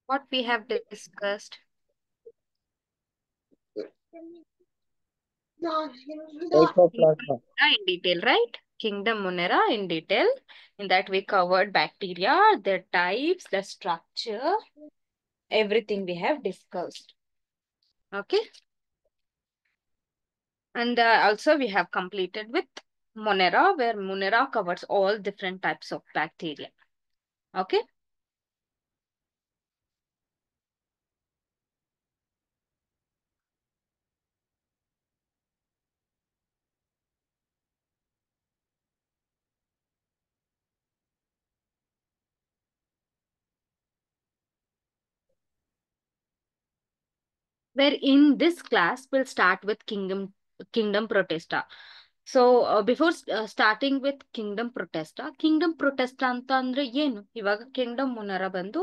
What we have discussed. Type of Kingdom plasma. Monera in detail, right? Kingdom Monera in detail. In that we covered bacteria, their types, the structure, everything we have discussed. Okay. And also we have completed with Monera, where Monera covers all different types of bacteria. Okay. Where in this class we'll start with Kingdom Protesta. So before starting with Kingdom Protesta ಅಂತ ಅಂದ್ರೆ ಏನು? ಇವಾಗ Kingdom Monera ಬಂದು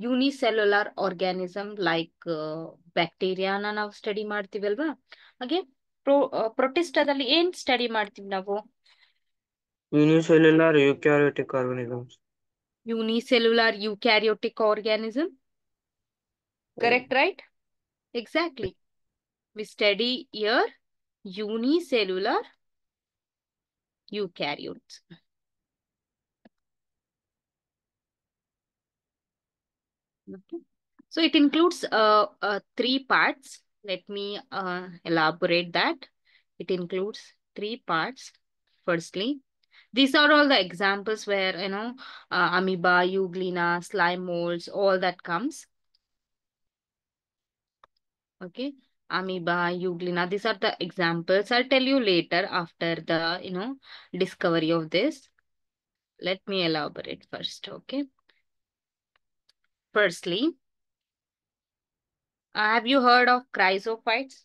unicellular organism like ಬ್ಯಾಕ್ಟೀರಿಯಾನ ನಾವು study ಮಾಡ್ತೀವಲ್ವಾ? ಹಾಗೆ ಪ್ರೊಟಿಸ್ಟಾದಲ್ಲಿ ಏನ್ study ಮಾಡ್ತೀವಿ ನಾವು? Unicellular eukaryotic organisms. Unicellular eukaryotic organism. Correct, right? Exactly. We study here unicellular eukaryotes. Okay. So it includes three parts. Let me elaborate that. It includes three parts. Firstly, these are all the examples where, amoeba, euglena, slime molds, all that comes. Okay. Amoeba, euglena, these are the examples. I'll tell you later after the, discovery of this. Let me elaborate first. Okay. Firstly, have you heard of chrysophytes?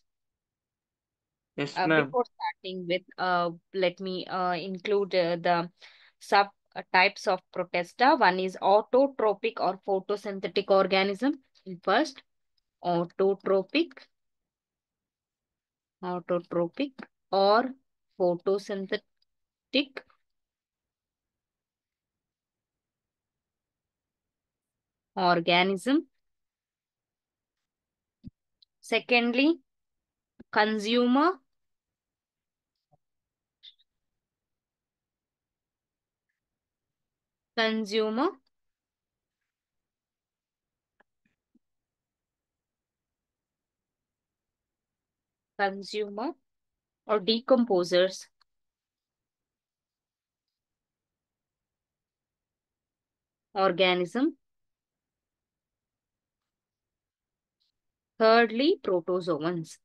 Yes, ma'am. Before starting with, let me include the sub types of protesta. One is autotrophic or photosynthetic organism. First, autotrophic, autotrophic or photosynthetic organism. Secondly, consumer, consumer, consumer or decomposers, organism. Thirdly, protozoans.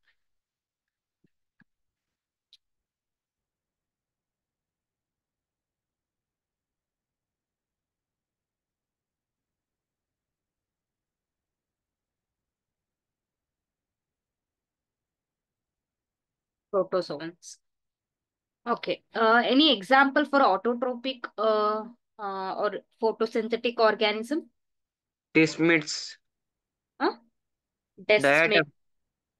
Protozoans. Okay. Any example for autotrophic or photosynthetic organism? Desmids. Huh? Desmate. Diatom.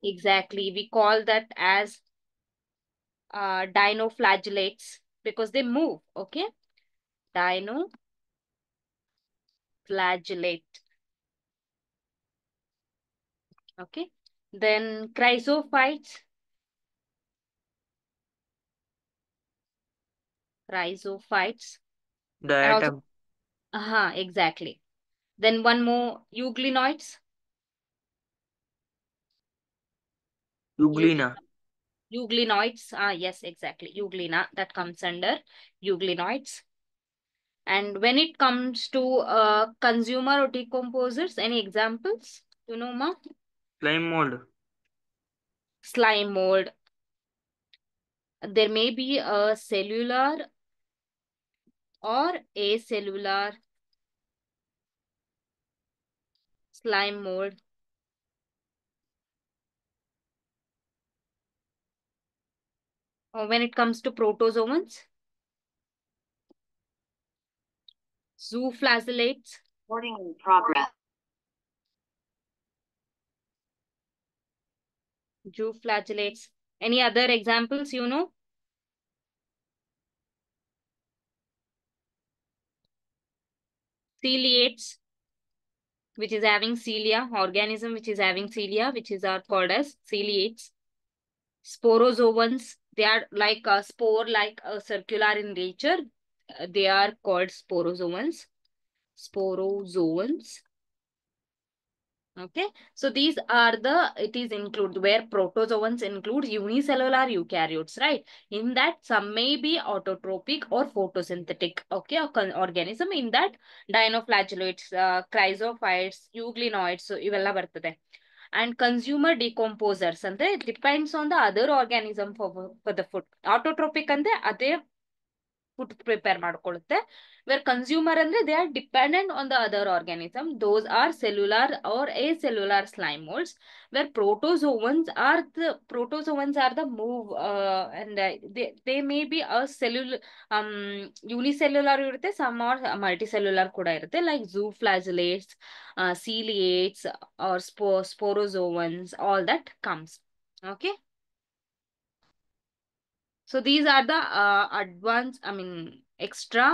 Exactly. We call that as dinoflagellates because they move. Okay. Dinoflagellate. Okay. Then chrysophytes. Chrysophytes. And also, Diatom. exactly. Then one more, euglenoids. Euglena. Euglenoids. Yes, exactly. Euglena, that comes under euglenoids. And when it comes to consumer or decomposers, any examples? You know, ma? Slime mold. Slime mold. There may be a cellular or acellular slime mold. Or when it comes to protozoans, zooflagellates. Recording in progress. Zooflagellates. Any other examples, you know? Ciliates. which is having cilia, organism which is having cilia, which is are called as ciliates. Sporozoans, they are like a spore, like a circular in nature. They are called sporozoans. Sporozoans. Okay, so these are it is include where protozoans include unicellular eukaryotes, right? In that, some may be autotrophic or photosynthetic, okay, organism. In that, dinoflagellates, chrysophytes, euglenoids, so ಇವೆಲ್ಲ ಬರ್ತದೆ. And consumer decomposers ಅಂದ್ರೆ it depends on the other organism for the food. Autotrophic ಅಂದ್ರೆ ಅದೇ food prepare ಮಾಡ್ಕೊಳ್ಳುತ್ತೆ. Where consumer ಅಂದ್ರೆ they are dependent on the other organism. Those are cellular or acellular slime molds, where protozoans are the move, and they may be a cellular, um unicellular ಇರುತ್ತೆ, some or multicellular ಕೂಡ ಇರುತ್ತೆ, like zooflagellates, ciliates, or sporozoans, all that comes. Okay, so these are the extra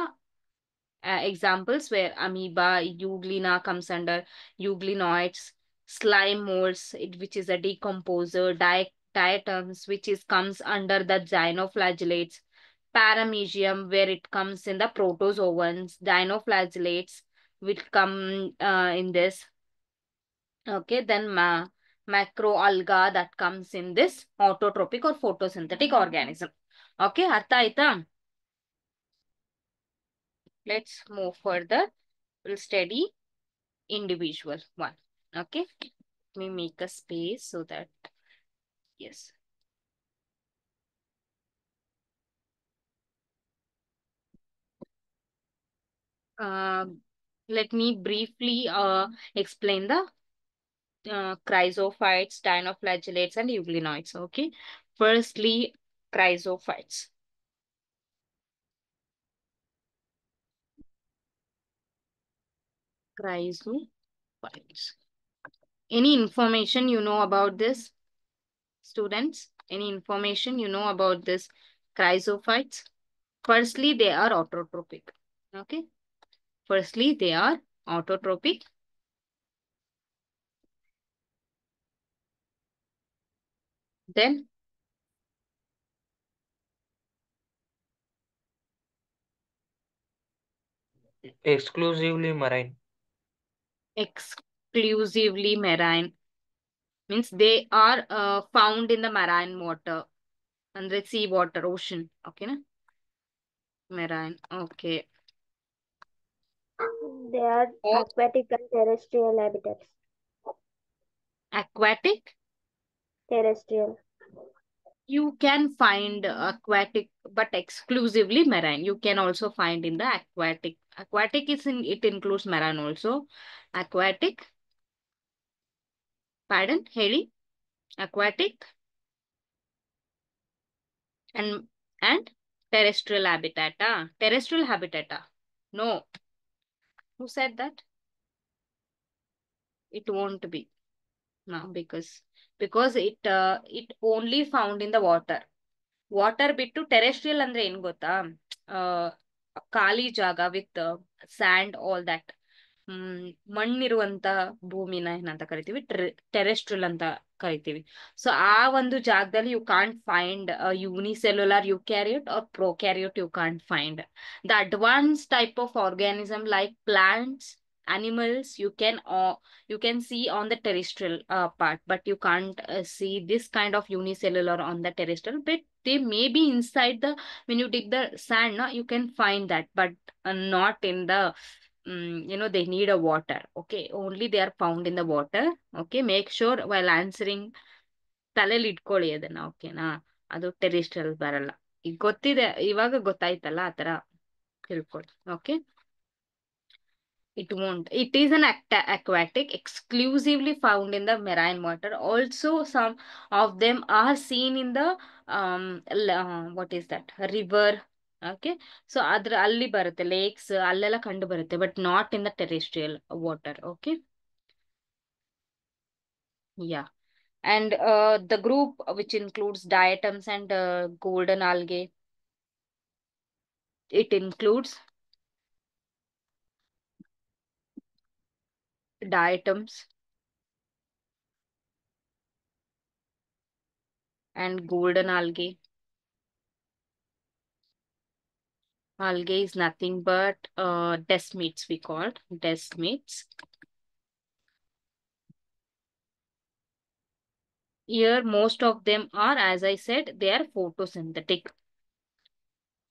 examples where amoeba, euglena comes under euglenoids, slime molds, which is a decomposer, diatoms, which is comes under the dinoflagellates, paramecium, where it comes in the protozoans, dinoflagellates, which come in this. Okay, then macroalga, that comes in this autotrophic or photosynthetic organism. Okay, artha aita? Let's move further. We'll study individual one. Okay, let me make a space so that, yes. Let me briefly explain the chrysophytes, dinoflagellates, and euglenoids. Okay, firstly, chrysophytes. Chrysophytes. Any information you know about this, students? Any information you know about this chrysophytes? Firstly, they are autotrophic. Okay. Firstly, they are autotrophic. Then exclusively marine. exclusively marine means they are found in the marine water and the sea water, ocean. Okay, na? Marine. Okay. They are Or aquatic and terrestrial habitats. aquatic. Terrestrial. You can find aquatic, but exclusively marine. You can also find in the aquatic. Aquatic is in, it includes marine also. Aquatic. Pardon, Heli. Aquatic and terrestrial habitat. Terrestrial habitat. No. Who said that? It won't be. No, because it only found in the water. Water ಬಿಟ್ಟು terrestrial ಅಂದ್ರೆ ಏನ್ ಗೊತ್ತಾ? ಖಾಲಿ ಜಾಗ with and, all that. ಮಣ್ಣಿರುವಂತ ಭೂಮಿನ ಏನಂತ ಕರಿತೀವಿ? Terrestrial ಅಂತ ಕರಿತೀವಿ. ಸೊ ಆ ಒಂದು ಜಾಗದಲ್ಲಿ you can't find unicellular eukaryote or prokaryote. You can't find the advance type of organism like plants, animals, you can see on the terrestrial part, but you can't see this kind of unicellular on the terrestrial. But they may be inside the, when you dig the sand, no, you can find that, but not in the, they need a water. Okay, only they are found in the water. Okay, make sure while answering ತಲೆಯಲ್ಲಿ ಇಟ್ಕೊಳ್ಳಿ ಅದನ್ನ. ಓಕೆನಾ? ಅದು terrestrial ಬರಲ್ಲ. ಈಗ ಗೊತ್ತಿದೆ, ಇವಾಗ ಗೊತ್ತಾಯ್ತಲ್ಲ, ಆ ತರ ತಿಳ್ಕೊಳ್ಳಿ. Okay, it won't. It is an aquatic, exclusively found in the marine water. Also, some of them are seen in the what is that? River. Okay. So adra alli barutte, lakes allella kandu barutte, but not in the terrestrial water. Okay. Yeah. And the group which includes diatoms and golden algae, it includes diatoms and golden algae. Algae is nothing but desmids, we call it desmids. Here, most of them are, as I said, they are photosynthetic.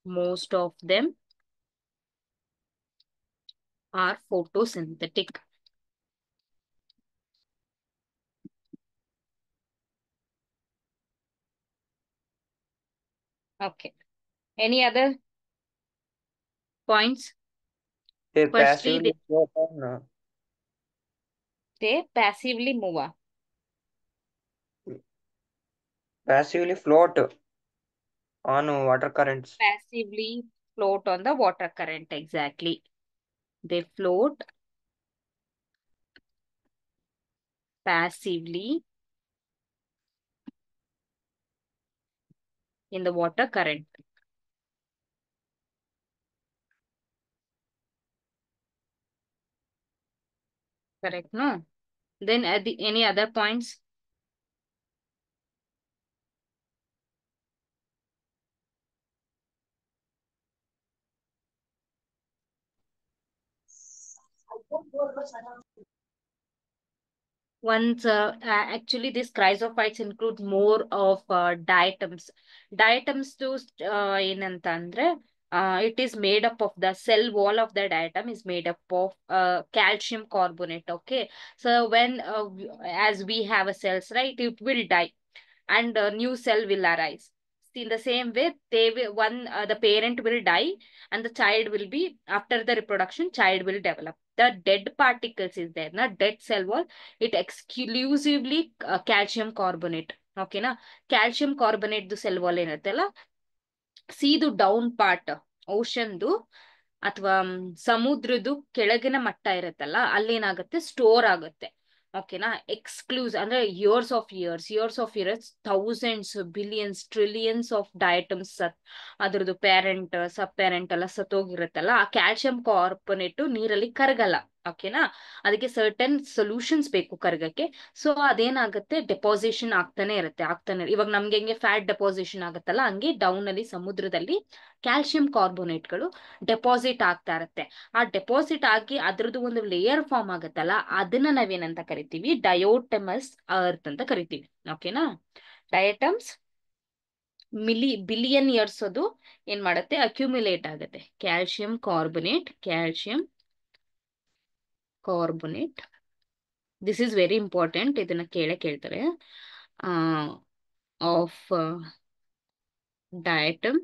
Most of them are photosynthetic. Okay. Any other points? They Firstly, passively float on they passively move. passively float on water currents. Passively float on the water current. Exactly. They float passively in the water current. Correct, no? Then any other points? Once, actually, these chrysophytes include more of diatoms. Diatoms to ಏನಂತಂದ್ರೆ it is made up of the cell wall of the diatom is made up of calcium carbonate. Okay, so when as we have a cells, right, it will die and a new cell will arise. In the same way, they will the parent will die and the child will be, after the reproduction, child will develop. The dead particles is there, not dead cell wall. It exclusively calcium carbonate. Okay na? Calcium carbonate the cell wall ಏನತ್ತಲ್ಲ, ಸೀದು down part ಓಷನ್ದು ಅಥವಾ ಸಮುದ್ರದ್ದು ಕೆಳಗಿನ ಮಟ್ಟ ಇರುತ್ತಲ್ಲ, ಅಲ್ಲೇನಾಗುತ್ತೆ, store ಆಗುತ್ತೆ. ಓಕೆನಾ? ಅಂದ್ರೆ years of years, thousands, billions, trillions of diatoms ಅದ್ರದ್ದು ಪೇರೆಂಟ್ ಸಬ್ ಪೇರೆಂಟ್ ಎಲ್ಲ ಸತ್ತೋಗಿರುತ್ತಲ್ಲ, ಆ ಕ್ಯಾಲ್ಸಿಯಂ ಕಾರ್ಬೊನೇಟ್ ನೀರಲ್ಲಿ ಕರಗಲ್ಲ. ಓಕೆನಾ? ಅದಕ್ಕೆ ಸರ್ಟನ್ ಸೊಲ್ಯೂಷನ್ಸ್ ಬೇಕು ಕರಗಕ್ಕೆ. ಸೊ ಅದೇನಾಗುತ್ತೆ, ಡೆಪಾಸಿಷನ್ ಆಗ್ತಾನೆ ಇವಾಗ ನಮ್ಗೆ ಹೆಂಗೆ ಫ್ಯಾಟ್ ಡೆಪಾಸಿಷನ್ ಆಗುತ್ತಲ್ಲ, ಹಂಗೆ ಡೌನ್ ಅಲ್ಲಿ ಸಮುದ್ರದಲ್ಲಿ ಕ್ಯಾಲ್ಸಿಯಂ ಕಾರ್ಬೋನೇಟ್ಗಳು ಡೆಪಾಸಿಟ್ ಆಗ್ತಾ ಇರತ್ತೆ. ಆ ಡೆಪಾಸಿಟ್ ಆಗಿ ಅದ್ರದ್ದು ಒಂದು ಲೇಯರ್ ಫಾರ್ಮ್ ಆಗುತ್ತಲ್ಲ, ಅದನ್ನ ನಾವೇನಂತ ಕರಿತೀವಿ, ಡಯೋಟಮಸ್ ಅರ್ತ್ ಅಂತ ಕರಿತೀವಿ. ಓಕೆನಾ? ಡಯಟಮ್ಸ್ ಬಿಲಿಯನ್ ಇಯರ್ಸ್ ಅದು ಏನ್ ಮಾಡುತ್ತೆ, ಅಕ್ಯುಮುಲೇಟ್ ಆಗುತ್ತೆ. Calcium carbonate this is very important, ಇದನ್ನ ಕೇಳ್ತಾರೆ. Of diatom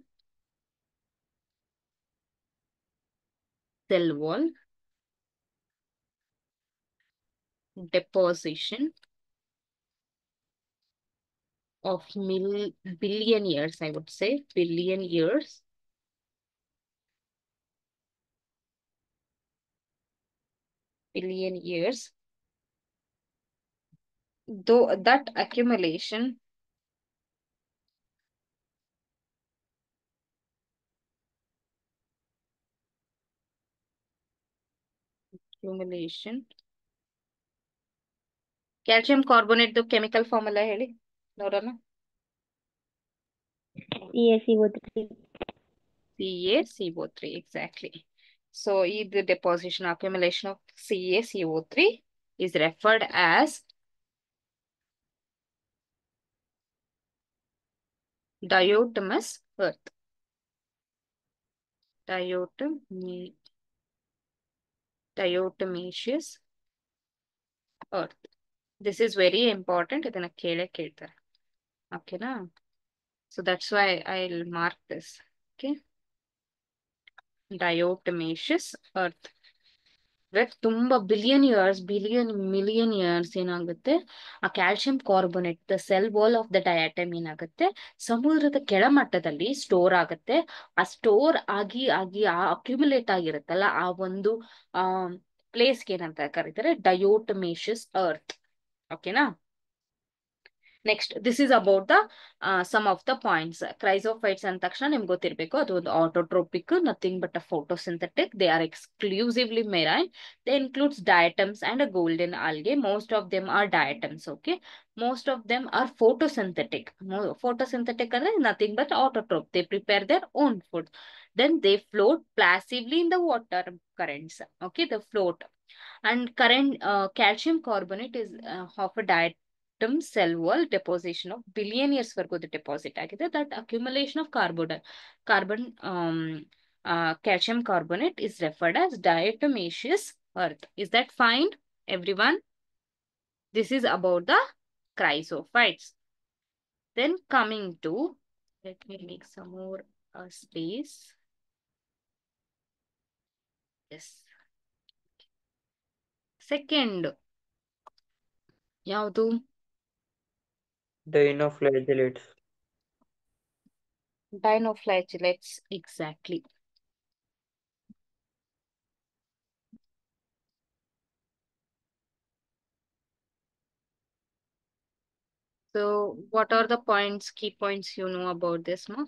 cell wall deposition of billion years, I would say billion years. Billion years. Though that accumulation calcium carbonate chemical formula ಹೇಳಿ ನೋಡೋಣ. CaCO3. Exactly. So the deposition accumulation of CaCO3 is referred as diatomaceous earth. Diatomaceous earth. This is very important. ಇದನ್ನ ಕೇಳ್ತಾರೆ. ಓಕೆನಾ? So that's why I'll mark this. Okay. Diatomaceous earth. ತುಂಬಾ million years ಏನಾಗುತ್ತೆ, ಆ calcium carbonate the cell wall of the diatom ಏನಾಗುತ್ತೆ, ಸಮುದ್ರದ ಕೆಳಮಟ್ಟದಲ್ಲಿ store ಆಗುತ್ತೆ. ಆ ಸ್ಟೋರ್ ಆಗಿ ಆ ಅಕ್ಯುಮುಲೇಟ್ ಆಗಿರುತ್ತಲ್ಲ, ಆ ಒಂದು ಪ್ಲೇಸ್ಗೆ ಏನಂತ ಕರೀತಾರೆ, ಡಯೋಟಮೇಷಿಯಸ್ ಅರ್ತ್. ಓಕೆನಾ? Next this is about the some of the points. Chrysophytes ಅಂದ ತಕ್ಷಣ ನಿಮ್ಗೆ ಗೊತ್ತಿರಬೇಕು ಅದು ಒಂದು autotrophic, nothing but a photosynthetic. They are exclusively marine. They includes diatoms and a golden algae. Most of them are diatoms. Okay, most of them are photosynthetic. Photosynthetic ಅಂದ್ರೆ nothing but autotroph. They prepare their own food. Then they float passively in the water currents. Okay, they float. And current calcium carbonate is of a diatom cell wall deposition of billion years ವರ್ಗೂ deposit ಆಗಿದೆ. That accumulation of carbon calcium carbonate is referred as diatomaceous earth. Is that fine, everyone? This is about the chrysophytes. Then coming to, let me make some more space. Yes. Second, ಯಾವುದು? Dinoflagellates. Dinoflagellates, exactly. So, what are the points, key points you know about this, ma?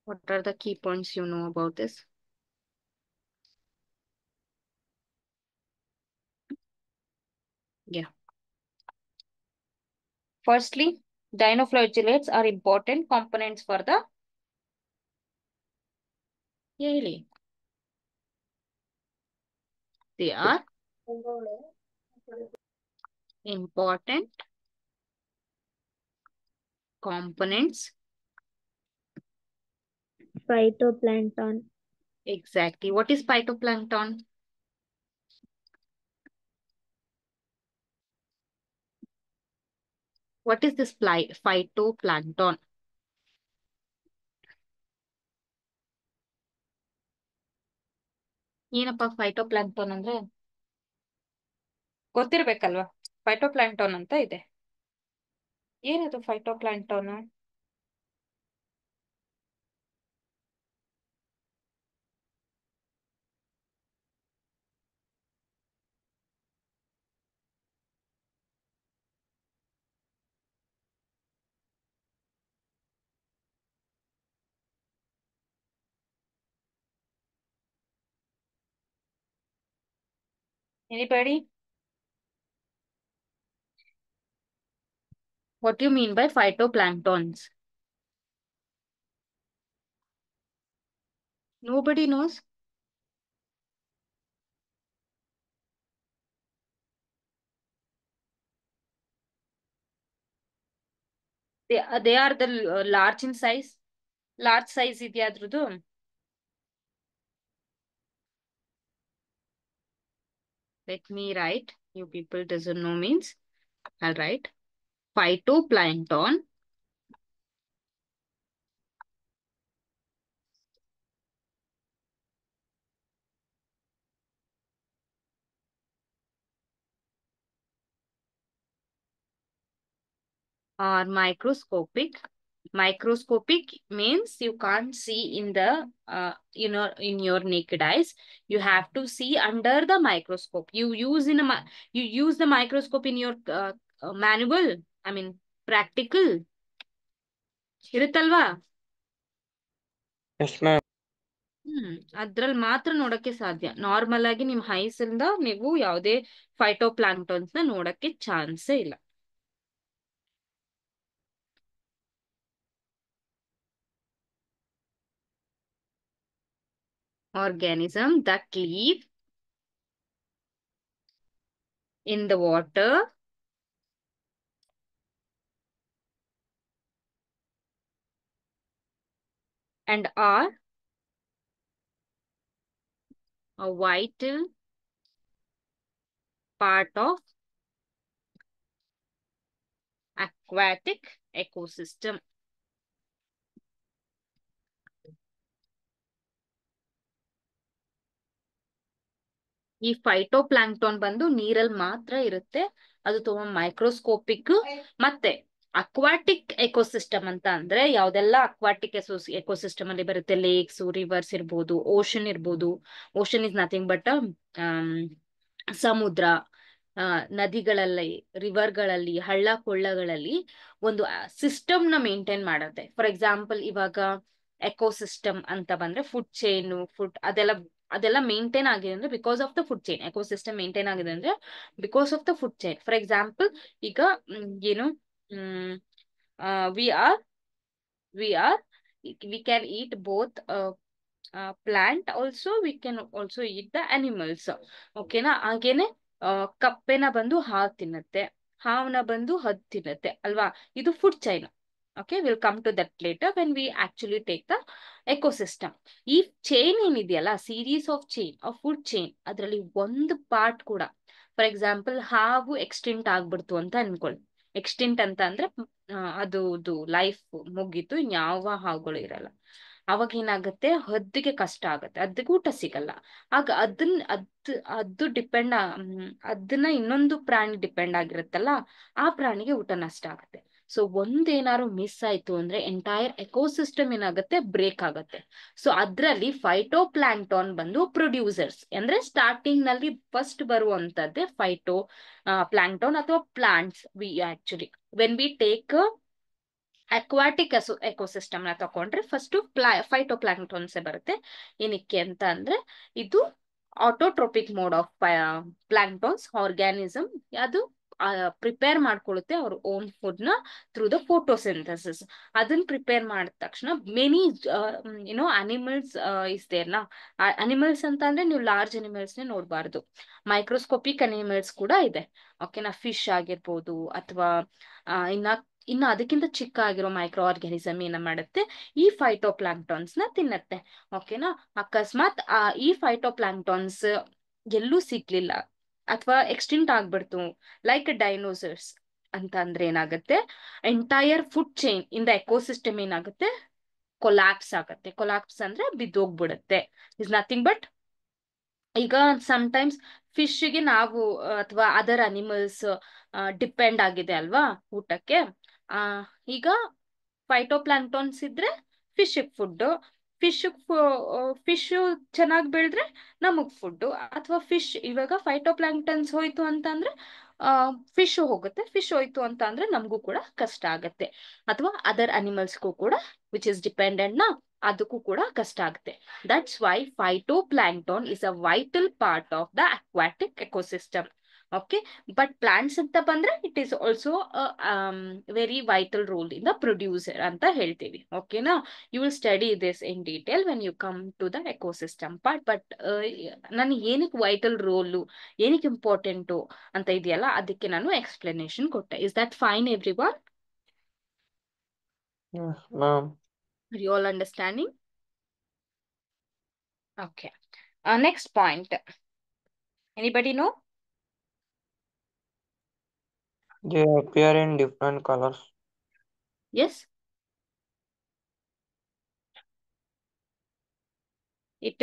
What are the key points you know about this? Yeah. Firstly, dinoflagellates are important components for the ಹೇಳಿ. They are important components. Phytoplankton. Exactly. What is phytoplankton? What is this phytoplankton? ಏನಪ್ಪ ಫೈಟೋಪ್ಲಾಂಕ್ಟೋನ್ ಅಂದ್ರೆ? ಗೊತ್ತಿರ್ಬೇಕಲ್ವಾ? ಫೈಟೋಪ್ಲಾಂಕ್ಟೋನ್ ಅಂತ ಇದೆ. ಏನದು ಫೈಟೋಪ್ಲಾಂಕ್ಟೋನ್? Anybody? What do you mean by phytoplanktons? Nobody knows. They are the large in size. Large size ಇದೆಯಾ ಅದ್ರದ್ದು? Let me write. You people doesn't know means I'll write. Phytoplankton are microscopic. Microscopic means you can't see in the in your naked eyes. You have to see under the microscope. You use the microscope in your manual. I mean practical. ಇರುತ್ತಲ್ವಾ? Yes, ma'am. ಅದ್ರಲ್ಲಿ ಮಾತ್ರ ನೋಡಕ್ಕೆ ಸಾಧ್ಯ. Normal ಆಗಿ ನಿಮ್ ice ಇಂದ ನೀವು ಯಾವುದೇ ಫೈಟೋಪ್ಲಾಂಕ್ಟನ್ಸ್ ನ ನೋಡಕ್ಕೆ ಚಾನ್ಸೇ ಇಲ್ಲ. Organism that live in the water and are a vital part of aquatic ecosystem. ಈ ಫೈಟೋಪ್ಲಾಂಕ್ಟೋನ್ ಬಂದು ನೀರಲ್ಲಿ ಮಾತ್ರ ಇರುತ್ತೆ. ಅದು ತುಂಬಾ ಮೈಕ್ರೋಸ್ಕೋಪಿಕ್ ಮತ್ತೆ ಅಕ್ವಾಟಿಕ್ ಎಕೋಸಿಸ್ಟಮ್ ಅಂತ ಅಂದ್ರೆ ಯಾವ್ದೆಲ್ಲ ಅಕ್ವಾಟಿಕ್ ಎಕೋಸಿಸ್ಟಮ್ ಅಲ್ಲಿ ಬರುತ್ತೆ, ಲೇಕ್ಸ್, ರಿವರ್ಸ್ ಇರ್ಬೋದು, ಓಷನ್ ಇರ್ಬೋದು. ಓಷನ್ ಇಸ್ ನಥಿಂಗ್ ಬಟ್ ಸಮುದ್ರ, ನದಿಗಳಲ್ಲಿ, ರಿವರ್ಗಳಲ್ಲಿ, ಹಳ್ಳ ಕೊಳ್ಳಗಳಲ್ಲಿ ಒಂದು ಸಿಸ್ಟಮ್ ನ ಮೇಂಟೈನ್ ಮಾಡುತ್ತೆ. ಫಾರ್ ಎಕ್ಸಾಂಪಲ್ ಇವಾಗ ಎಕೋಸಿಸ್ಟಮ್ ಅಂತ ಬಂದ್ರೆ ಫುಡ್ ಚೈನ್, ಅದೆಲ್ಲ ಮೇಂಟೈನ್ ಆಗಿದೆ ಅಂದ್ರೆ because of the food chain. Ecosystem maintain ಆಗಿದೆ ಅಂದ್ರೆ because of the food chain. For example ಈಗ ಏನು we are we are we can eat both plant also, we can also eat the animals. ಓಕೆನಾ? ಹಾಗೇನೆ ಕಪ್ಪೆನ ಬಂದು ಹಾವು ತಿನ್ನತ್ತೆ, ಹಾವನ್ನ ಬಂದು ಹದ್ದು ತಿನ್ನತ್ತೆ ಅಲ್ವಾ? ಇದು food chain. Okay, will come to that later when we actually take the ecosystem. ಈ ಚೈನ್ ಏನಿದೆಯಲ್ಲ, series of chain, of food chain, ಅದರಲ್ಲಿ ಒಂದು ಪಾರ್ಟ್ ಕೂಡ, ಫಾರ್ ಎಕ್ಸಾಂಪಲ್ ಹಾವು ಎಕ್ಸ್ಟಿಂಕ್ಟ್ ಆಗ್ಬಿಡ್ತು ಅಂತ ಅನ್ಕೊಳ್ಳಿ. ಎಕ್ಸ್ಟಿಂಕ್ಟ್ ಅಂತ ಅಂದ್ರೆ ಅದು ಲೈಫ್ ಮುಗೀತು, ಇನ್ಯಾವ ಹಾವುಗಳು ಇರಲ್ಲ. ಅವಾಗ ಏನಾಗುತ್ತೆ, ಹದ್ದಿಗೆ ಕಷ್ಟ ಆಗತ್ತೆ, ಹದ್ದಿಗೆ ಊಟ ಸಿಗಲ್ಲ. ಆಗ ಅದು ಅದನ್ನ ಇನ್ನೊಂದು ಪ್ರಾಣಿ ಡಿಪೆಂಡ್ ಆಗಿರುತ್ತಲ್ಲ, ಆ ಪ್ರಾಣಿಗೆ ಊಟ ನಷ್ಟ ಆಗುತ್ತೆ. ಸೊ ಒಂದೇನಾದ್ರು ಮಿಸ್ ಆಯ್ತು ಅಂದ್ರೆ ಎಂಟೈರ್ ಎಕೋಸಿಸ್ಟಮ್ ಏನಾಗುತ್ತೆ, ಬ್ರೇಕ್ ಆಗುತ್ತೆ. ಸೊ ಅದ್ರಲ್ಲಿ ಫೈಟೋ ಪ್ಲಾಂಕ್ಟಾನ್ ಬಂದು ಪ್ರೊಡ್ಯೂಸರ್ಸ್, ಅಂದ್ರೆ ಸ್ಟಾರ್ಟಿಂಗ್ ನಲ್ಲಿ ಫಸ್ಟ್ ಬರುವಂತದ್ದೇ ಫೈಟೋ ಪ್ಲಾಂಕ್ಟಾನ್ ಅಥವಾ plants. We actually when we take aquatic ecosystem ನ ತಕೊಂಡ್ರೆ ಫಸ್ಟ್ ಫೈಟೋ ಪ್ಲಾಂಕ್ಟಾನ್ಸ್ ಬರುತ್ತೆ. ಏನಕ್ಕೆ ಅಂತ ಅಂದ್ರೆ ಇದು ಆಟೋಟ್ರೋಪಿಕ್ ಮೋಡ್ ಆಫ್ ಪ್ಲಾಂಕ್ಟಾನ್ಸ್ ಆರ್ಗ್ಯಾನಿಸಮ್. ಅದು ಪ್ರಿಪೇರ್ ಮಾಡ್ಕೊಳ್ಳುತ್ತೆ ಅವ್ರ ಓನ್ ಫುಡ್ ನ ಥ್ರೂ ದ ಫೋಟೋಸಿಂಥಸಿಸ್. ಅದನ್ನ ಪ್ರಿಪೇರ್ ಮಾಡಿದ ತಕ್ಷಣ ಮೆನಿ ಅನಿಮಲ್ಸ್ ಇಸ್ ದೇರ್ ನಾ. ಅನಿಮಲ್ಸ್ ಅಂತ ಅಂದ್ರೆ ನೀವು ಲಾರ್ಜ್ ಅನಿಮಲ್ಸ್ ನೇ ನೋಡ್ಬಾರ್ದು, ಮೈಕ್ರೋಸ್ಕೋಪಿಕ್ ಅನಿಮಲ್ಸ್ ಕೂಡ ಇದೆ. ಓಕೆನಾ? ಫಿಶ್ ಆಗಿರ್ಬೋದು, ಅಥವಾ ಇನ್ನು ಅದಕ್ಕಿಂತ ಚಿಕ್ಕ ಆಗಿರೋ ಮೈಕ್ರೋ ಆರ್ಗ್ಯಾನಿಸಮ್ ಏನ ಮಾಡುತ್ತೆ, ಈ ಫೈಟೋ ಪ್ಲಾಂಕ್ಟಾನ್ಸ್ ನ ತಿನ್ನತ್ತೆ. ಓಕೆನಾ? ಅಕಸ್ಮಾತ್ ಈ ಫೈಟೋ ಪ್ಲಾಂಕ್ಟಾನ್ಸ್ ಎಲ್ಲೂ ಸಿಗ್ಲಿಲ್ಲ ಅಥವಾ ಎಕ್ಸ್ಟಿಂಕ್ಟ್ ಆಗ್ಬಿಡ್ತು, ಲೈಕ್ ಡೈನೋಸರ್ಸ್ ಅಂತ ಅಂದ್ರೆ ಏನಾಗುತ್ತೆ, entire food chain in the ecosystem ಏನಾಗುತ್ತೆ, ಕೊಲ್ಯಾಪ್ಸ್ ಆಗತ್ತೆ. ಕೊಲ್ಯಾಪ್ಸ್ ಅಂದ್ರೆ ಬಿದ್ದೋಗ್ಬಿಡುತ್ತೆ. ಇಸ್ ನಥಿಂಗ್ ಬಟ್, ಈಗ ಸಮಟೈಮ್ಸ್ ಫಿಶ್ಗೆ ನಾವು ಅಥವಾ ಅದರ್ ಅನಿಮಲ್ಸ್ ಡಿಪೆಂಡ್ ಆಗಿದೆ ಅಲ್ವಾ ಊಟಕ್ಕೆ. ಈಗ ಫೈಟೋಪ್ಲಾಂಕ್ಟಾನ್ಸ್ ಇದ್ರೆ ಫಿಶ್ ಫುಡ್, ಫಿಶ್ ಫಿಶ್ ಚೆನ್ನಾಗಿ ಬೆಳೆದ್ರೆ ನಮಗ್ ಫುಡ್. ಅಥವಾ ಫಿಶ್ ಇವಾಗ ಫೈಟೋಪ್ಲಾಂಕ್ಟನ್ಸ್ ಹೋಯ್ತು ಅಂತ ಅಂದ್ರೆ ಫಿಶ್ ಹೋಗುತ್ತೆ, ಫಿಶ್ ಹೋಯ್ತು ಅಂತ ಅಂದ್ರೆ ನಮಗೂ ಕೂಡ ಕಷ್ಟ ಆಗತ್ತೆ. ಅಥವಾ ಅದರ್ ಅನಿಮಲ್ಸ್ಗೂ ಕೂಡ ವಿಚ್ ಇಸ್ ಡಿಪೆಂಡೆಂಟ್ ನಾ, ಅದಕ್ಕೂ ಕೂಡ ಕಷ್ಟ ಆಗುತ್ತೆ. That's why phytoplankton is a vital part of the aquatic ecosystem. Okay, but plants ಅಂತ ಬಂದ್ರೆ it is also very vital role in the producer ಅಂತ ಹೇಳ್ತೀವಿ. ಓಕೆನಾ? You will study this in detail when you come to the ecosystem part. But ನನಗೆ ಏನಕ್ಕೆ vital roll, ಏನಕ್ಕೆ important ಅಂತ ಇದೆಯಲ್ಲ, ಅದಕ್ಕೆ ನಾನು ಎಕ್ಸ್ಪ್ಲನೇಷನ್ ಕೊಟ್ಟೆ. Is that fine every one? Yes, ma'am. Are you all understanding? Okay. Next point. Anybody know? They appear in different colors. Yes. It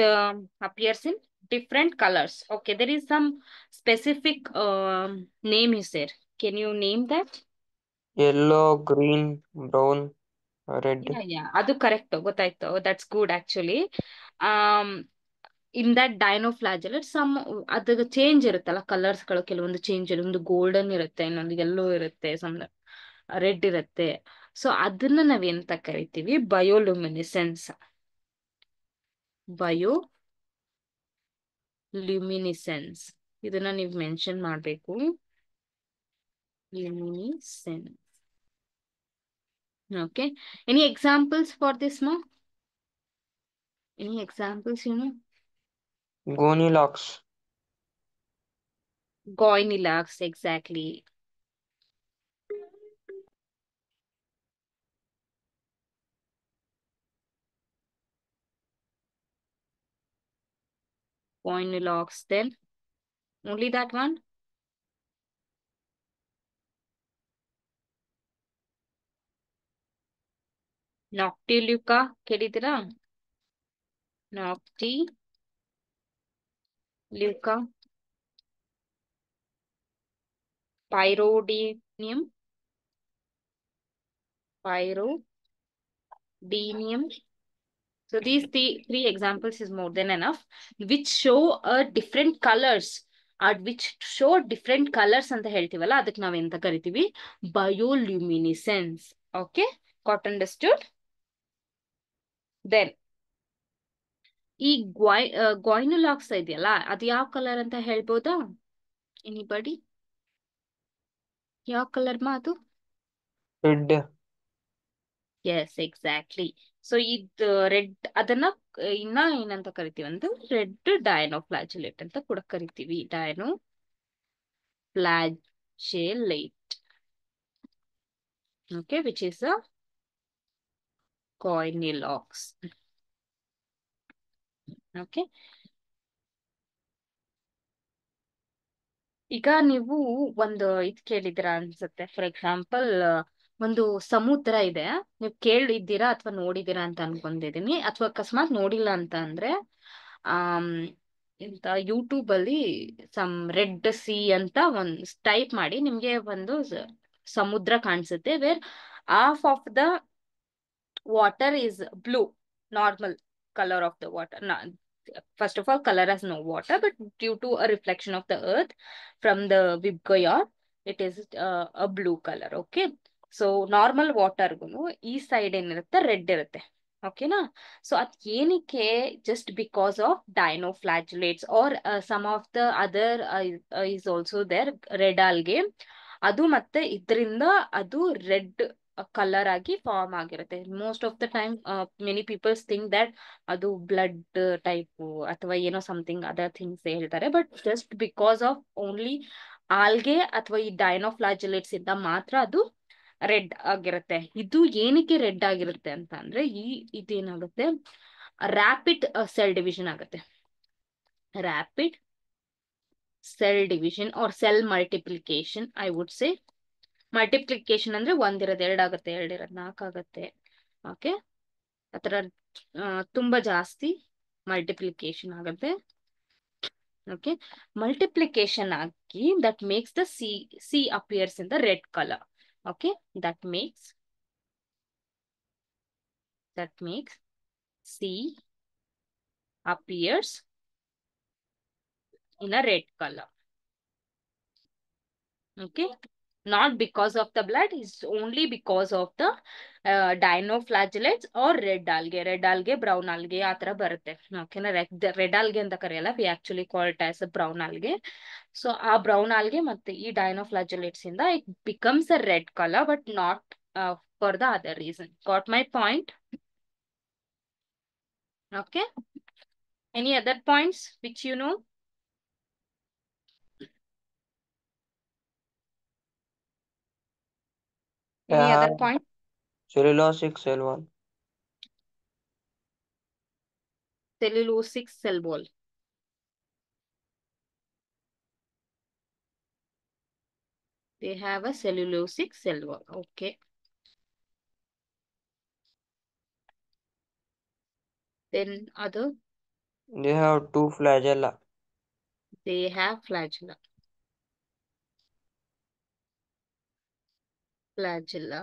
appears in different colors. Okay, there is some specific name is there. Can you name that? Yellow, green, brown, red. Yeah, ಅದು correct, ಗೊತ್ತಾಯ್ತು. That's good actually. In that dinoflagellate some ಅದ್ರ change ಇರುತ್ತಲ್ಲ, colours ಗಳು ಕೆಲವೊಂದು change ಇರುತ್ತೆ. ಒಂದು golden ಇರುತ್ತೆ, ಇನ್ನೊಂದು ಯೆಲ್ಲೋ ಇರುತ್ತೆ, ಸಮ್ ರೆಡ್ ಇರುತ್ತೆ. ಸೊ ಅದನ್ನ ನಾವೆಂತ ಕರಿತೀವಿ, ಬಯೋಲುಮಿನಿಸೆನ್ಸ್. ಬಯೋಲ್ಯುಮಿನಿಸೆನ್ಸ್, ಇದನ್ನ ನೀವು ಮೆನ್ಷನ್ ಮಾಡ್ಬೇಕು. Luminescence. Okay. Any examples for this, ma? Any examples, Goldilocks. Goynilax, exactly. Goynilax, then only that one? Noctiluca, ಕೇಳಿದಿರಾ? Noctiluca, Pyrodinium, pyridinium. So these three examples is more than enough, which show a different colors, which show different colors ಅಂತ ಹೇಳ್ತೀವಲ್ಲ, ಅದಕ್ಕೆ ನಾವೆಂತ ಕರಿತೀವಿ? Bioluminescence. Okay, got understood? Then ಈ ಗ್ವಾಯ್ನುಲಾಕ್ಸ್ ಇದೆಯಲ್ಲ, ಅದು ಯಾವ colour ಅಂತ ಹೇಳ್ಬೋದಾ? ಎನಿಬಡಿ? ಯಾವ ಕಲರ್ ಮಾ ಅದು? ರೆಡ್. Yes, exactly. ಸೊ ಇದು ರೆಡ್, ಅದನ್ನ ಇನ್ನ ಏನಂತ ಕರಿತೀವಿ ಅಂದ್ರೆ ರೆಡ್ ಡೈನೋಫ್ಲಾಜುಲೇಟ್ ಅಂತ ಕೂಡ ಕರಿತೀವಿ. Dinoflagellate. Okay, which is a Gonyaulax. Okay, ಈಗ ನೀವು ಒಂದು ಇದು ಕೇಳಿದಿರ ಅನ್ಸುತ್ತೆ. ಫಾರ್ ಎಕ್ಸಾಂಪಲ್, ಒಂದು ಸಮುದ್ರ ಇದೆ, ನೀವು ಕೇಳಿದ್ದೀರಾ ಅಥವಾ ನೋಡಿದೀರಾ ಅಂತ ಅನ್ಕೊಂಡಿದೀನಿ. ಅಥವಾ ಅಕಸ್ಮಾತ್ ನೋಡಿಲ್ಲ ಅಂತ ಅಂದ್ರೆ, ಆಮ್ ಇಂತ ಯೂಟ್ಯೂಬ್ ಅಲ್ಲಿ ಸಮ್ ರೆಡ್ ಸಿ ಅಂತ ಒಂದ್ ಟೈಪ್ ಮಾಡಿ, ನಿಮ್ಗೆ ಒಂದು ಸಮುದ್ರ ಕಾಣಿಸುತ್ತೆ. Where half of the water is blue, normal color of the water. First of all, color has no water, but due to a reflection of the earth from the Vibgyor, it is a blue color. Okay, so normal water ಗುನು ಈ side ಏನಿರುತ್ತೆ red ಇರುತ್ತೆ. ಓಕೆನಾ? So ಅದ್ ಏನಕ್ಕೆ? Just because of dinoflagellates are some of the other is also there, red algae. ಅದು ಮತ್ತೆ ಇದರಿಂದ ಅದು ರೆಡ್ ಕಲರ್ ಆಗಿ ಫಾರ್ಮ್ ಆಗಿರುತ್ತೆ. Most of the time many peoples think that ಅದು ಬ್ಲಡ್ ಟೈಪ್ ಅಥವಾ ಏನೋ ಸಮಥಿಂಗ್ ಅದರ್ ಥಿಂಗ್ಸ್ ಹೇಳ್ತಾರೆ. But just because of only algae ಅಥವಾ ಈ ಡೈನೋಫ್ಲಾಜುಲೇಟ್ಸ್ ಇಂದ ಮಾತ್ರ ಅದು ರೆಡ್ ಆಗಿರುತ್ತೆ. ಇದು ಏನಕ್ಕೆ ರೆಡ್ ಆಗಿರುತ್ತೆ ಅಂತ ಅಂದ್ರೆ, ಇದೇನಾಗುತ್ತೆ, ರ್ಯಾಪಿಡ್ ಸೆಲ್ ಡಿವಿಷನ್ ಆಗುತ್ತೆ. Rapid cell division or cell multiplication, I would say. Multiplication ಅಂದ್ರೆ ಒಂದಿರೋದು ಎರಡಾಗುತ್ತೆ, ಎರಡಿರೋದು ನಾಲ್ಕಾಗತ್ತೆ. ಓಕೆ, ಆತರ ತುಂಬಾ ಜಾಸ್ತಿ ಮಲ್ಟಿಪ್ಲಿಕೇಶನ್ ಆಗುತ್ತೆ. ಓಕೆ, ಮಲ್ಟಿಪ್ಲಿಕೇಶನ್ ಆಗಿ that makes the C appears in the red colour. Okay, that makes C appears in a red color. Okay, not because of the blood, it's only because of the dinoflagellates or red algae. Red algae, brown algae ಆ ತರ ಬರುತ್ತೆ. ಓಕೆನಾ? Red algae ಅಂತ ಕರೆಯಲ್ಲ, we actually call it as a brown algae. So ಆ brown algae ಮತ್ತೆ ಈ dinoflagellates ಇಂದ it becomes a red color, but not for the other reason. Got my point? Okay, any other points which you know? Any other point? Cellulosic cell wall. Cellulosic cell wall. They have a cellulosic cell wall. Okay. Then other, They have two flagella. they have flagella. Flagella.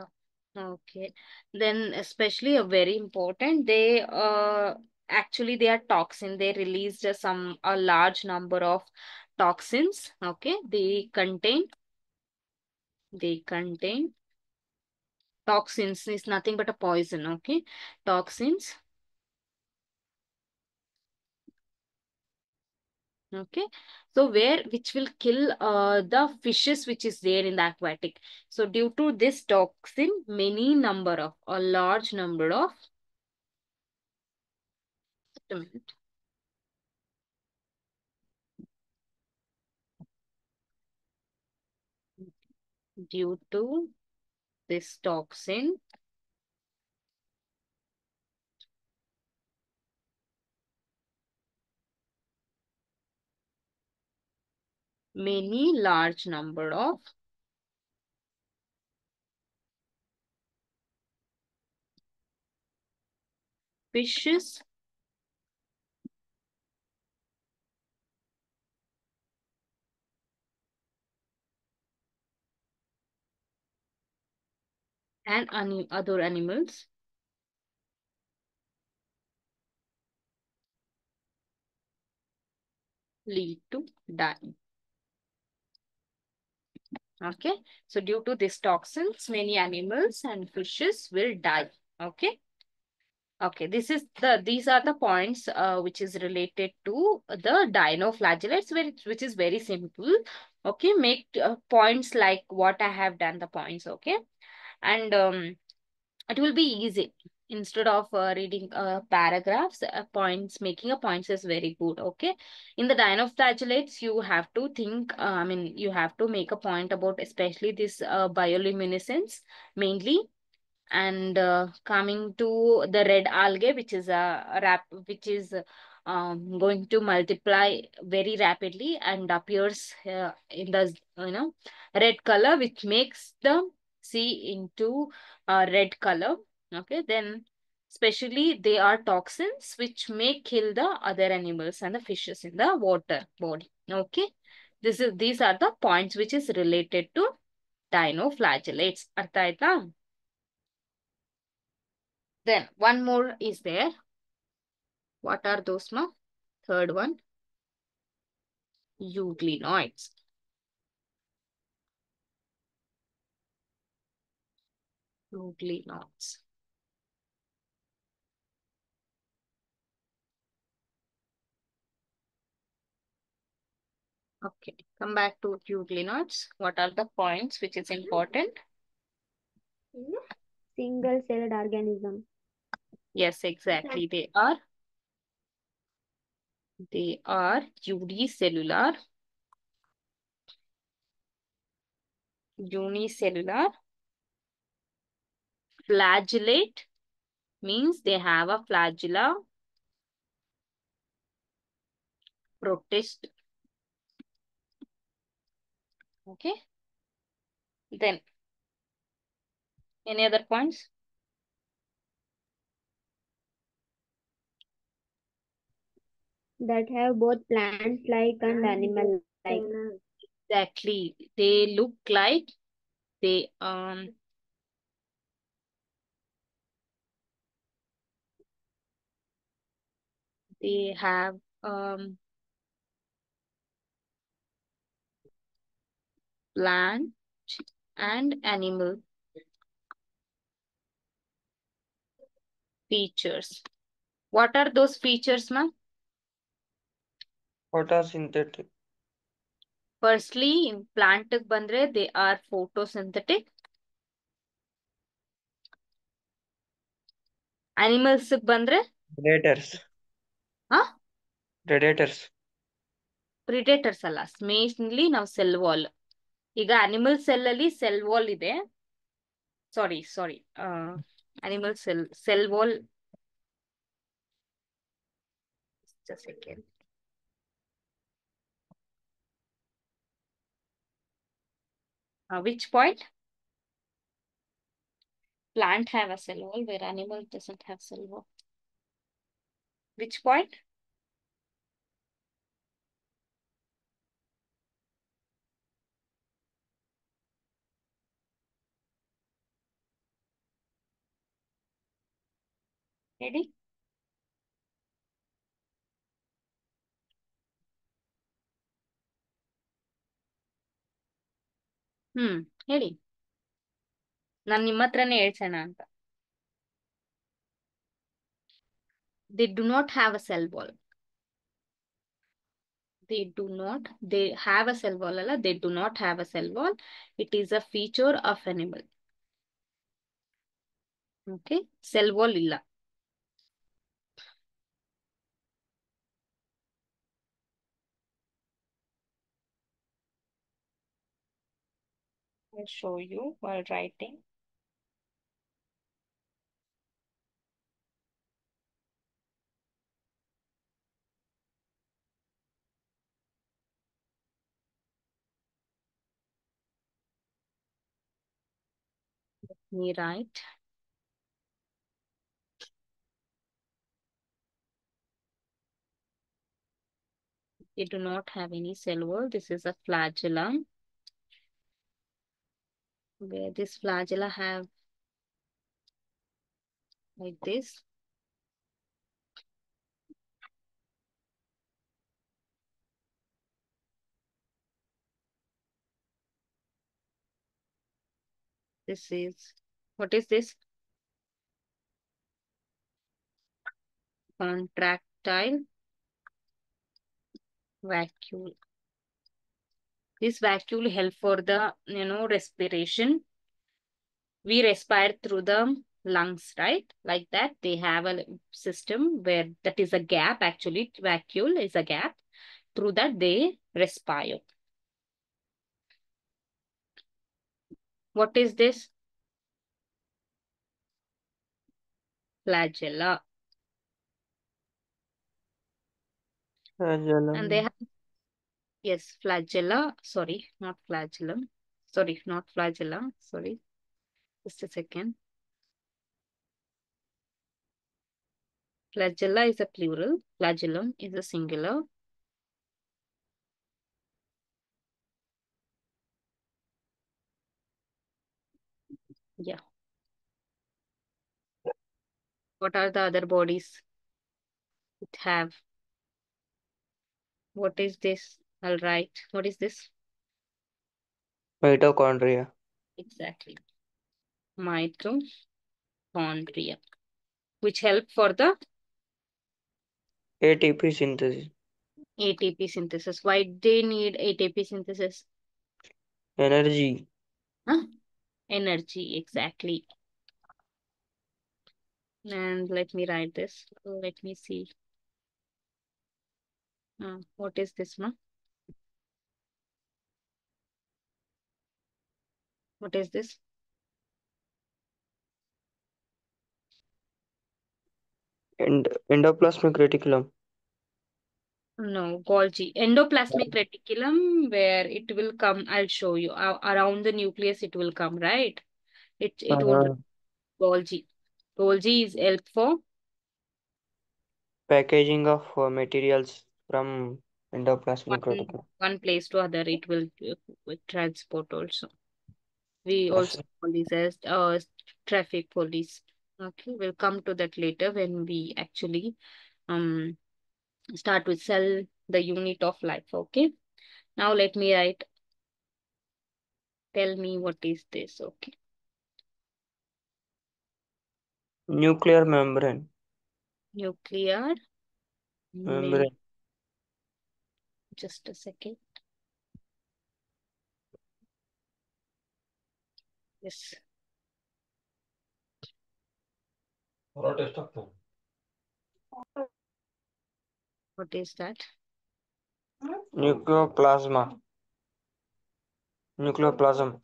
Okay. Then especially a very important, they actually they are toxin. They released a large number of toxins. Okay. They contain toxins is nothing but a poison. Okay. Toxins. Okay, so which will kill the fishes which is there in the aquatic. So due to this toxin, a large number of due to this toxin, many large number of fishes and other animals lead to dying. Okay, so due to these toxins, many animals and fishes will die. Okay. Okay, these are the points which is related to the dinoflagellates, which is very simple. Okay, make points like what I have done the points. Okay, and it will be easy instead of reading paragraphs. Points, making a points is very good. Okay, in the dinoflagellates, you have to think. I mean, you have to make a point about especially this bioluminescence mainly, and coming to the red algae, which is going to multiply very rapidly and appears in the red color, which makes the sea into red color. Okay, then especially they are toxins which may kill the other animals and the fishes in the water body. Okay, these are the points which is related to dinoflagellates. ಅರ್ಥ ಆಯ್ತಾ? Then one more is there. What are those, ma? Third one, euglenoids. Euglenoids. Okay, come back to euglenoids. What are the points which is important? Single-celled organism. Yes, exactly. They are unicellular. Unicellular. Flagellate means they have a flagella. Protist. Okay. Then any other points? That have both plant-like and animal-like. Exactly. They look like they have plant and animal features. What are those features, ma'am? Photosynthetic. Firstly, in plant bandre, they are photosynthetic. Animals bandre? Predators. Huh? Predators. Predators ಅಲ್ಲ, mainly ನಾವು cell wall. ಈಗ animal cell ಅಲ್ಲಿ cell wall ಇದೆ. Sorry. Animal cell wall. Just a second. Which point? Plant have a cell wall where animal doesn't have cell wall. Which point? Ready? ಹೇಳಿ. ನಾನು ನಿಮ್ಮ ಹತ್ರನೇ ಹೇಳ್ಸೋಣ ಅಂತ. They do not have a cell wall. They have a cell wall ಅಲ್ಲ, they do not have a cell wall. It is a feature of animal. Okay, cell wall ಇಲ್ಲ. I'll show you while writing. Let me write. They do not have any cell wall. This is a flagellum, where this flagella have like this. This is, what is this? Contractile vacuole. This vacuole help for the, respiration. We respire through the lungs, right? Like that. They have a system where that is a gap. Actually, vacuole is a gap. Through that, they respire. What is this? Flagella. And they have, yes, flagella. Sorry, not flagellum. Sorry, not flagella. Sorry. Just a second. Flagella is a plural. Flagellum is a singular. Yeah. What are the other bodies it have? What is this? I'll write. What is this? Mitochondria. Exactly. Mitochondria, which help for the ATP synthesis. ATP synthesis. Why they need ATP synthesis? Energy. Huh? Energy, exactly. And let me write this. Let me see. What is this one? What is this? And endoplasmic reticulum. No, Golgi. Endoplasmic reticulum, where it will come, I'll show you. Around the nucleus, it will come, right? It won't. Uh, Golgi. Golgi is help for Packaging of materials from endoplasmic one reticulum. one place to other. It will transport also. We Yes. also call this as traffic police. Okay, we'll come to that later when we actually um start with cell, the unit of life. Okay. Now let me write. Tell me what is this. Okay. Nuclear membrane. Nuclear. Membrane. Just a second. Yes. What is that? Nucleoplasma. Nucleoplasm.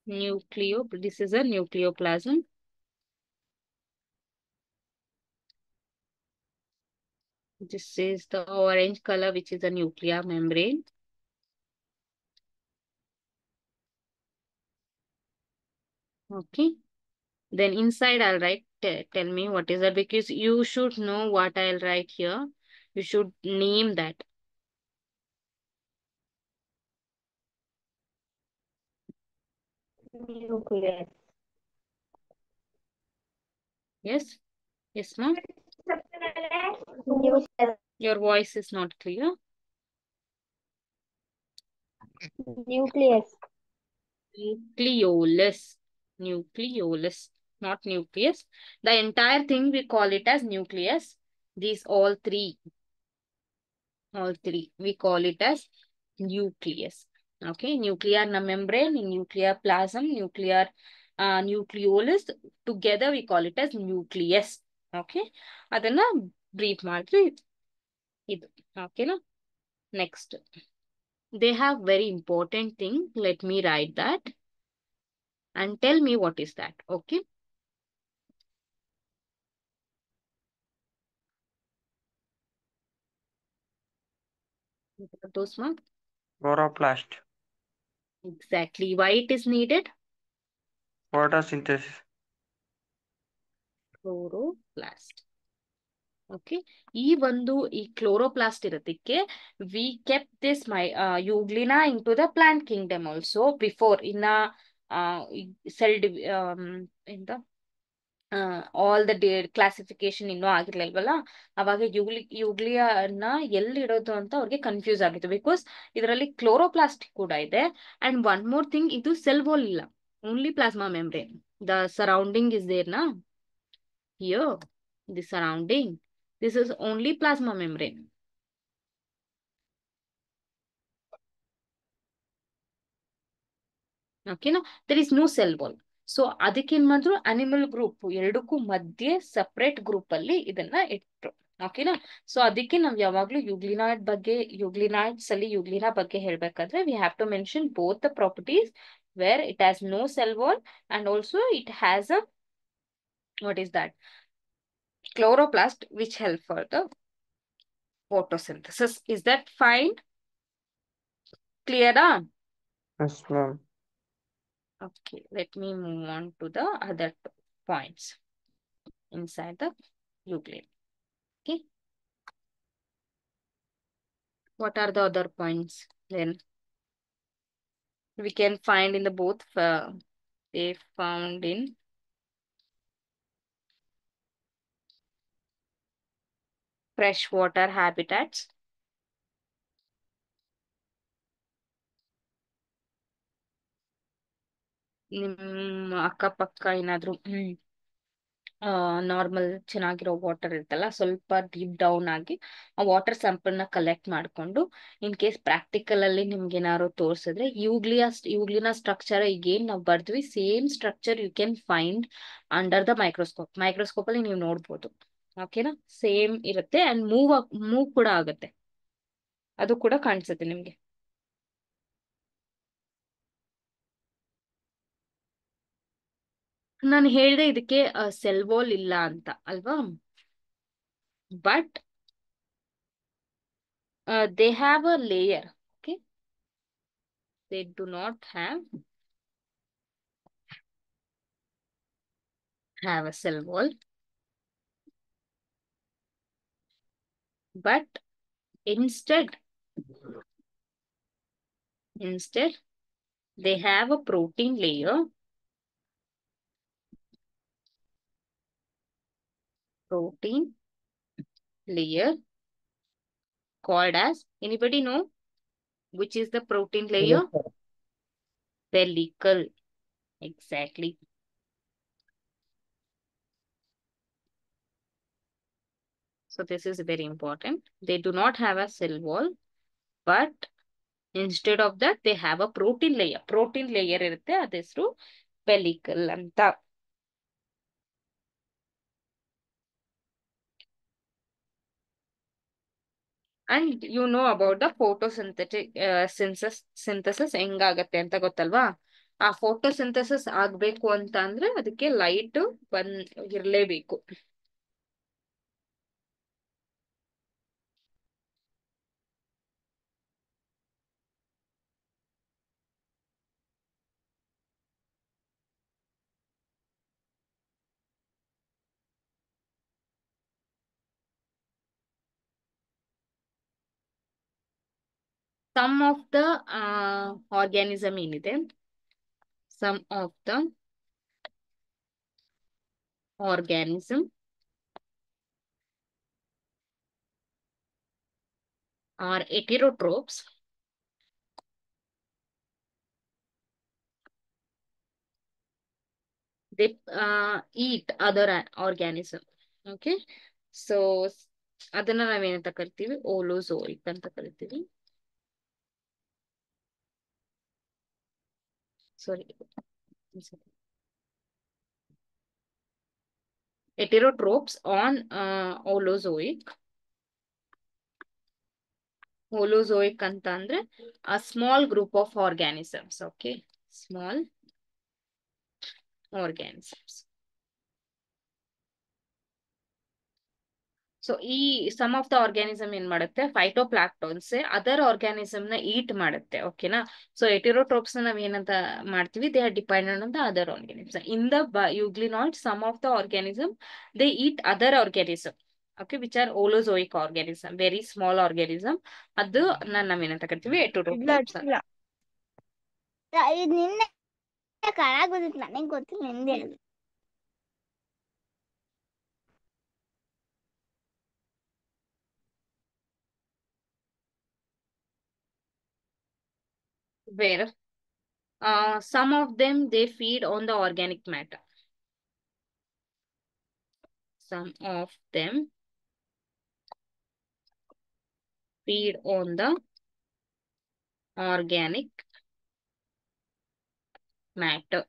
This is a nucleoplasm. This is the orange color, which is a nuclear membrane. Okay. Then inside I'll write, tell me what is that, because you should know what I'll write here. You should name that. Nucleus. Yes? Yes, ma'am? Nucleus. Your voice is not clear. Nucleus. Nucleolus. Nucleolus, not nucleus. The entire thing we call it as nucleus. These all three, we call it as nucleus. Okay, nuclear membrane, nuclear plasm, nuclear nucleolus. Together we call it as nucleus. Okay, adana brief ಮಾಡ್ರಿ ಇದು. Okay, na? Next, they have very important thing. Let me write that and tell me what is that. Okay. Those marks. Chloroplast. Exactly. Why it is needed? Photosynthesis. Chloroplast. Okay. ಈ ಒಂದು ಈ chloroplast ಇರೋದಕ್ಕೆ we kept this euglena into the plant kingdom also before. Cell ಎಂತ all the classification ಇನ್ನೂ ಆಗಿರ್ಲಿಲ್ವಲ್ಲ, ಅವಾಗ ಯುಗ್ಲಿಯಾನ ಎಲ್ಲಿಡೋದು ಅಂತ ಅವ್ರಿಗೆ confuse ಆಗಿತ್ತು. ಬಿಕಾಸ್ ಇದರಲ್ಲಿ ಕ್ಲೋರೋಪ್ಲಾಸ್ಟ್ ಕೂಡ ಇದೆ. ಅಂಡ್ ಒನ್ ಮೋರ್ ಥಿಂಗ್, ಇದು ಸೆಲ್ ವಾಲ್ ಇಲ್ಲ, only plasma membrane. The surrounding is there ನಾ here, the surrounding, this is only plasma membrane. ಓಕೆನಾ, there is no cell wall. So ಅದಕ್ಕೆ ಏನ್ ಮಾಡಿದ್ರು, ಅನಿಮಲ್ ಗ್ರೂಪ್ ಎರಡಕ್ಕೂ ಮಧ್ಯೆ ಸಪರೇಟ್ ಗ್ರೂಪ್ ಅಲ್ಲಿ ಇದನ್ನ ಇಟ್ರು. ಓಕೆನಾ, ಸೊ ಅದಕ್ಕೆ ನಾವ್ ಯಾವಾಗ್ಲೂ ಯುಗ್ಲಿನಾಯ್ಡ್ಸ್ ಅಲ್ಲಿ ಯುಗ್ಲಿನಾ ಬಗ್ಗೆ ಹೇಳ್ಬೇಕಾದ್ರೆ we have to mention both the properties where it has no cell wall and also it has a what is that chloroplast which help for the photosynthesis. Is that fine? Clear? Yes, ma'am. Okay, let me move on to the other points inside the euclid. Okay, what are the other points then we can find in the both they found in freshwater habitats? ನಿಮ್ಮ ಅಕ್ಕಪಕ್ಕ ಏನಾದ್ರು normal ಚೆನ್ನಾಗಿರೋ water ಇರುತ್ತಲ್ಲ, ಸ್ವಲ್ಪ deep down ಆಗಿ ಆ water sample ನ collect ಮಾಡ್ಕೊಂಡು, ಇನ್ ಕೇಸ್ ಪ್ರಾಕ್ಟಿಕಲ್ ಅಲ್ಲಿ ನಿಮ್ಗೆ ಏನಾದ್ರು ತೋರ್ಸಿದ್ರೆ ಯುಗ್ಲಿನ ಸ್ಟ್ರಕ್ಚರ್ ಈಗೇನ್ ನಾವು ಬರ್ದ್ವಿ, same structure you can find under the microscope ಅಲ್ಲಿ ನೀವು ನೋಡ್ಬೋದು. ಓಕೆನಾ, ಸೇಮ್ ಇರುತ್ತೆ ಅಂಡ್ ಮೂವ್ ಕೂಡ ಆಗುತ್ತೆ, ಅದು ಕೂಡ ಕಾಣಿಸುತ್ತೆ ನಿಮ್ಗೆ. ನಾನು ಹೇಳ್ದೆ ಇದಕ್ಕೆ ಸೆಲ್ ವಾಲ್ ಇಲ್ಲ ಅಂತ ಅಲ್ವಾ, but they have a layer. Okay, they do not have a cell wall, but instead they have a protein layer called as, anybody know which is the protein layer? Yes, sir. Pellicle. Exactly. So this is very important. They do not have a cell wall, but instead of that they have a protein layer ಇರುತ್ತೆ, ಅದ ಹೆಸರು pellicle ಅಂತ. And you know about the photosynthetic synthesis ಹೆಂಗಾಗತ್ತೆ ಅಂತ ಗೊತ್ತಲ್ವಾ? ಆ photosynthesis ಆಗ್ಬೇಕು ಅಂತ ಅಂದ್ರೆ ಅದಕ್ಕೆ ಲೈಟ್ ಇರ್ಲೇಬೇಕು. ಸಮ್ ಆಫ್ ದ ಆರ್ಗ್ಯಾನಿಸಮ್ ಏನಿದೆ, some of the organism are heterotrophs. They eat other organism. Okay, so ಅದನ್ನ ನಾವೇನಂತ ಕರಿತೀವಿ, ಓಲೋಝೋಯಿಕ್ ಅಂತ ಕರಿತೀವಿ. ಸಾರಿ, heterotrophs on Holozoic. Holozoic ಅಂತ ಅಂದ್ರೆ a small group of organisms. Okay, small organisms. So ಈ ಸಮ್ ಆಫ್ ದ ಆರ್ಗ್ಯಾನಿಸಮ್ ಏನ್ ಮಾಡುತ್ತೆ, ಫೈಟೋಪ್ಲಾಕ್ಟೋನ್ಸ್ ಅದರ್ ಆರ್ಗ್ಯಾನಿಸಮ್ ನ ಈಟ್ ಮಾಡುತ್ತೆ. ಓಕೆನಾ, ಸೊ ಹೆಟೆರೋಟ್ರೋಪ್ಸ್ ನಾವ್ ಏನಂತ ಮಾಡ್ತೀವಿ, they are dependent on the other organism. In the euglenoid some of the organism they eat other organism. Okay, which are holozoic organism, very small organism. ಅದು ನಾವೇನಂತ ಕರಿತೀವಿ, ಹೆಟೆರೋಟ್ರೋಪ್ಸ್. ಕಾಣಾಗೋದಿತ್ತು ನನಗೆ ಗೊತ್ತಿಲ್ಲ ನಿಂದೆ ಹೇಳು. Where some of them they feed on the organic matter. Some of them feed on the organic matter.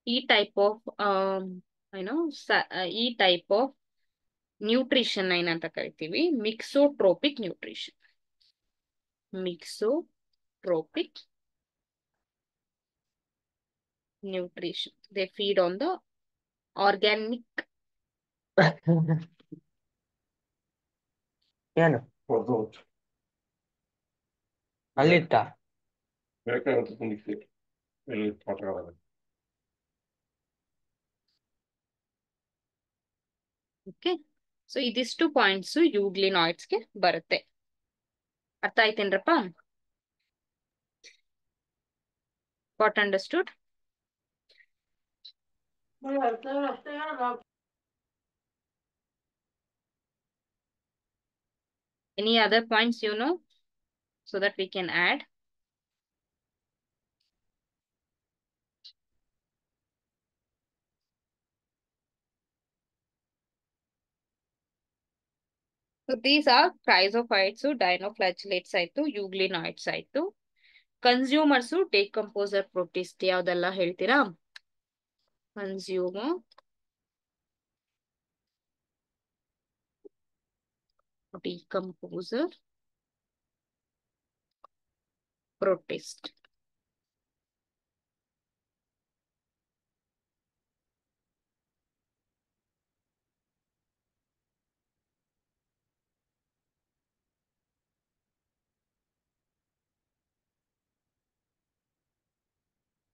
ಈ type of ಈ type of nutrition ಏನಂತ ಕರಿತೀವಿ mixotrophic nutrition. Mixotrophic nutrition. They feed on the organic. ಏನು ಅಲ್ಲಿತ್ತ okay, so ಇದಿಷ್ಟು points ಯೂಗ್ಲಿನಾಯ್ಡ್ಸ್ಗೆ ಬರುತ್ತೆ. ಅರ್ಥ ಆಯ್ತೇನ್ರಪ್ಪ? What understood? Any other points you know so that we can add? So these are chrysophytes, dinoflagellates ಆಯ್ತು, ಯೂಗ್ಲಿನಾಯ್ಡ್ಸ್ ಆಯ್ತು. ಕನ್ಸ್ಯೂಮರ್ಸ್ ಡಿಕಂಪೋಸರ್ ಪ್ರೋಟಿಸ್ಟ್ ಯಾವ್ದೆಲ್ಲ ಹೇಳ್ತೀರಾ? Consumer decomposer protist.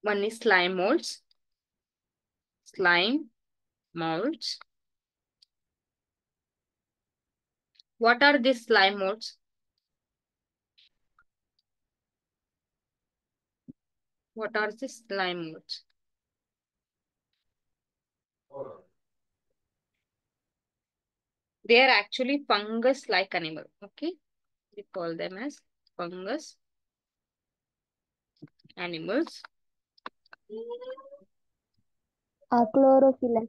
One is slime molds. Slime molds. What are these slime molds? What are these slime molds? They are actually fungus-like animal. Okay, we call them as fungus animals. Chlorophyllus.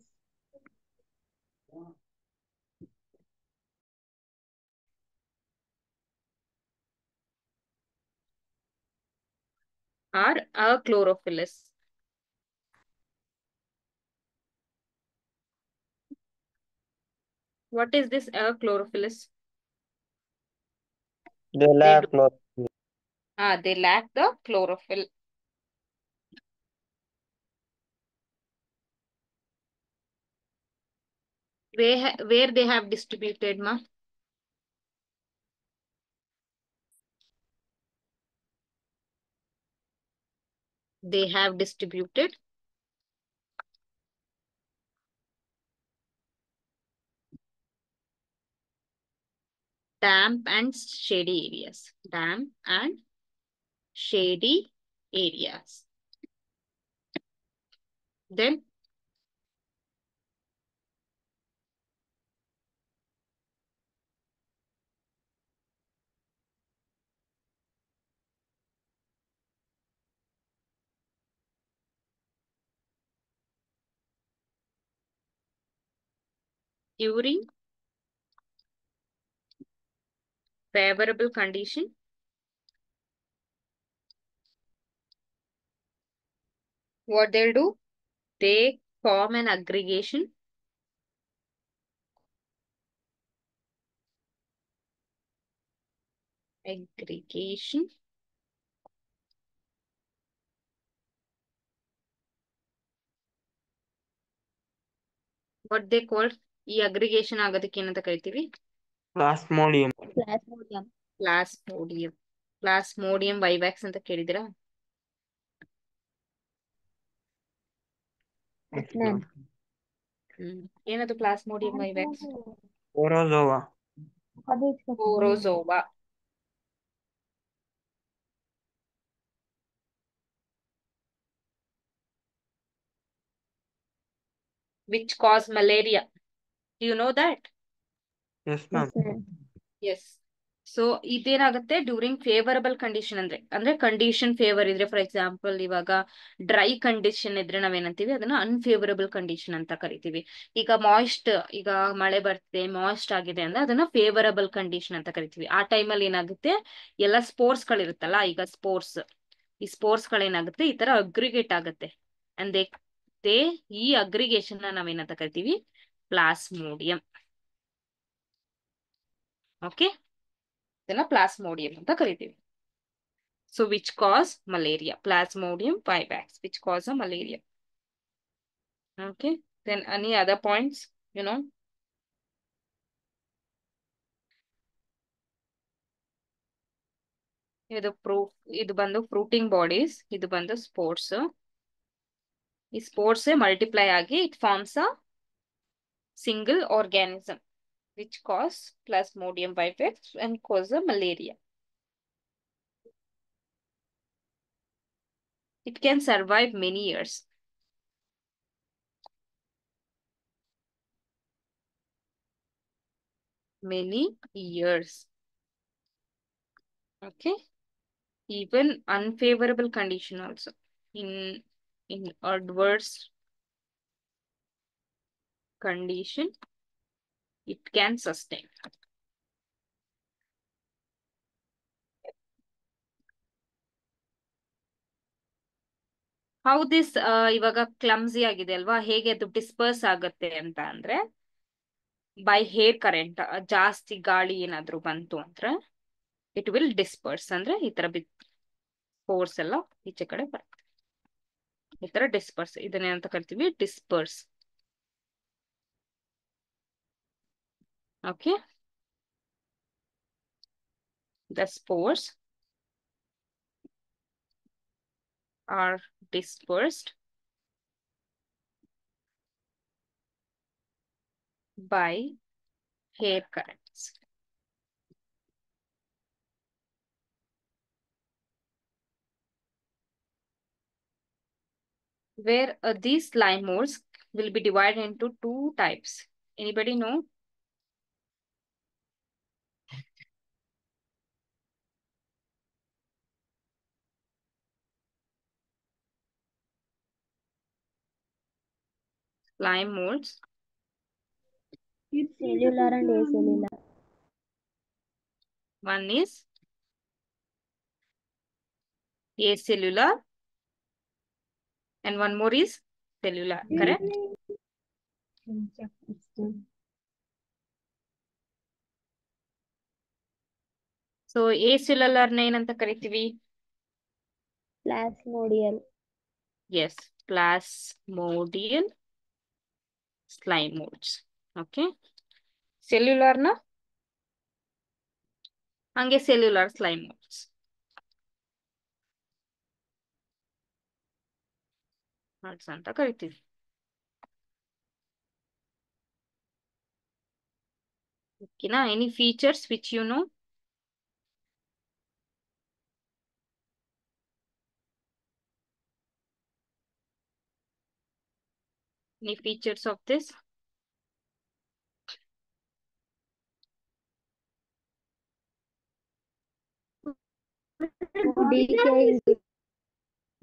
Are a chlorophyllus. What is this chlorophyllus? they lack They lack the chlorophyll. Where they have distributed, ma? They have distributed damp and shady areas. Damp and shady areas. Then during favorable condition, what they'll do? They form an aggregation. Aggregation. What they call ಈ aggregation ಆಗೋದಕ್ಕೆ ಏನಂತ ಕರಿತೀವಿ? Plasmodium. Plasmodium. Plasmodium. Plasmodium vivax ಅಂತ ಕೇಳಿದಿರಾ? Yes, ma'am. ಏನದು plasmodium vivax? Porozoa. Porozoa. Which cause malaria? Do you know that? Yes, ma'am. Yes. So ಇದೇನಾಗುತ್ತೆ during favourable condition ಅಂದ್ರೆ condition favour ಇದ್ರೆ, for example ಇವಾಗ ಡ್ರೈ ಕಂಡೀಷನ್ ಇದ್ರೆ ನಾವೇನಂತೀವಿ ಅದನ್ನ unfavourable condition ಅಂತ ಕರಿತೀವಿ. ಈಗ ಈಗ ಮಳೆ ಬರ್ತಿದೆ, ಮಾಯ್ಸ್ಟ್ ಆಗಿದೆ ಅಂದ್ರೆ ಅದನ್ನ ಫೇವರಬಲ್ ಕಂಡೀಷನ್ ಅಂತ ಕರಿತೀವಿ. ಆ ಟೈಮಲ್ಲಿ ಏನಾಗುತ್ತೆ, ಎಲ್ಲ ಸ್ಪೋರ್ಟ್ಸ್ ಗಳಿರುತ್ತಲ್ಲ, ಈಗ ಈ ಸ್ಪೋರ್ಟ್ಸ್ ಗಳೇನಾಗುತ್ತೆ ಈ ತರ ಅಗ್ರಿಗೇಟ್ ಆಗುತ್ತೆ. ಅಂಡ್ ಈ ಅಗ್ರಿಗೇಷನ್ ನಾವೇನಂತ ಕರಿತೀವಿ, ಪ್ಲಾಸ್ಮೋಡಿಯಂ. ಓಕೆ, ಇದನ್ನ ಪ್ಲಾಸ್ಮೋಡಿಯಂ ಅಂತ ಕರಿತೀವಿ. So which cause malaria, plasmodium vivax, which cause a malaria. Okay, then any other points you know? ಇದು ಬಂದು ಫ್ರೂಟಿಂಗ್ ಬಾಡೀಸ್, ಇದು ಬಂದು ಸ್ಪೋರ್ಟ್ಸ್. ಈ ಸ್ಪೋರ್ಟ್ಸ್ ಮಲ್ಟಿಪ್ಲೈ ಆಗಿ it forms a single organism which cause Plasmodium vivax and cause a malaria. It can survive many years. Many years. Okay. Even unfavorable condition also. In adverse condition, it can sustain. How this ಇವಾಗ clumsy ಆಗಿದೆ ಅಲ್ವಾ, ಹೇಗೆ ಅದು disperse ಆಗುತ್ತೆ ಅಂತ ಅಂದ್ರೆ, by hair current. ಜಾಸ್ತಿ ಗಾಳಿ ಏನಾದ್ರು ಬಂತು ಅಂದ್ರೆ ಇಟ್ ವಿಲ್ ಡಿಸ್ಪರ್ಸ್, ಅಂದ್ರೆ ಈ ತರ ಫೋರ್ಸ್ ಎಲ್ಲ ಈಚೆ ಕಡೆ ಬರುತ್ತೆ, ಈ ತರ ಡಿಸ್ಪರ್ಸ್. ಇದನ್ನೇನಂತ ಕರಿತೀವಿ, disperse. Okay, the spores are dispersed by hair currents. Where these slime molds will be divided into two types. Anybody know? Slime molds. Cellular and acellular. One is acellular and one more is cellular, correct? So acellular ನ ಏನಂತ ಕರಿತೀವಿ? Plasmodial. Yes, plasmodial slime molds. Okay. Cellular ನ ಹಂಗೆ cellular slime molds. ಅಂತ ಕರಿತೀವಿ. ಓಕೆನಾ? Any features which you know? Any features of this?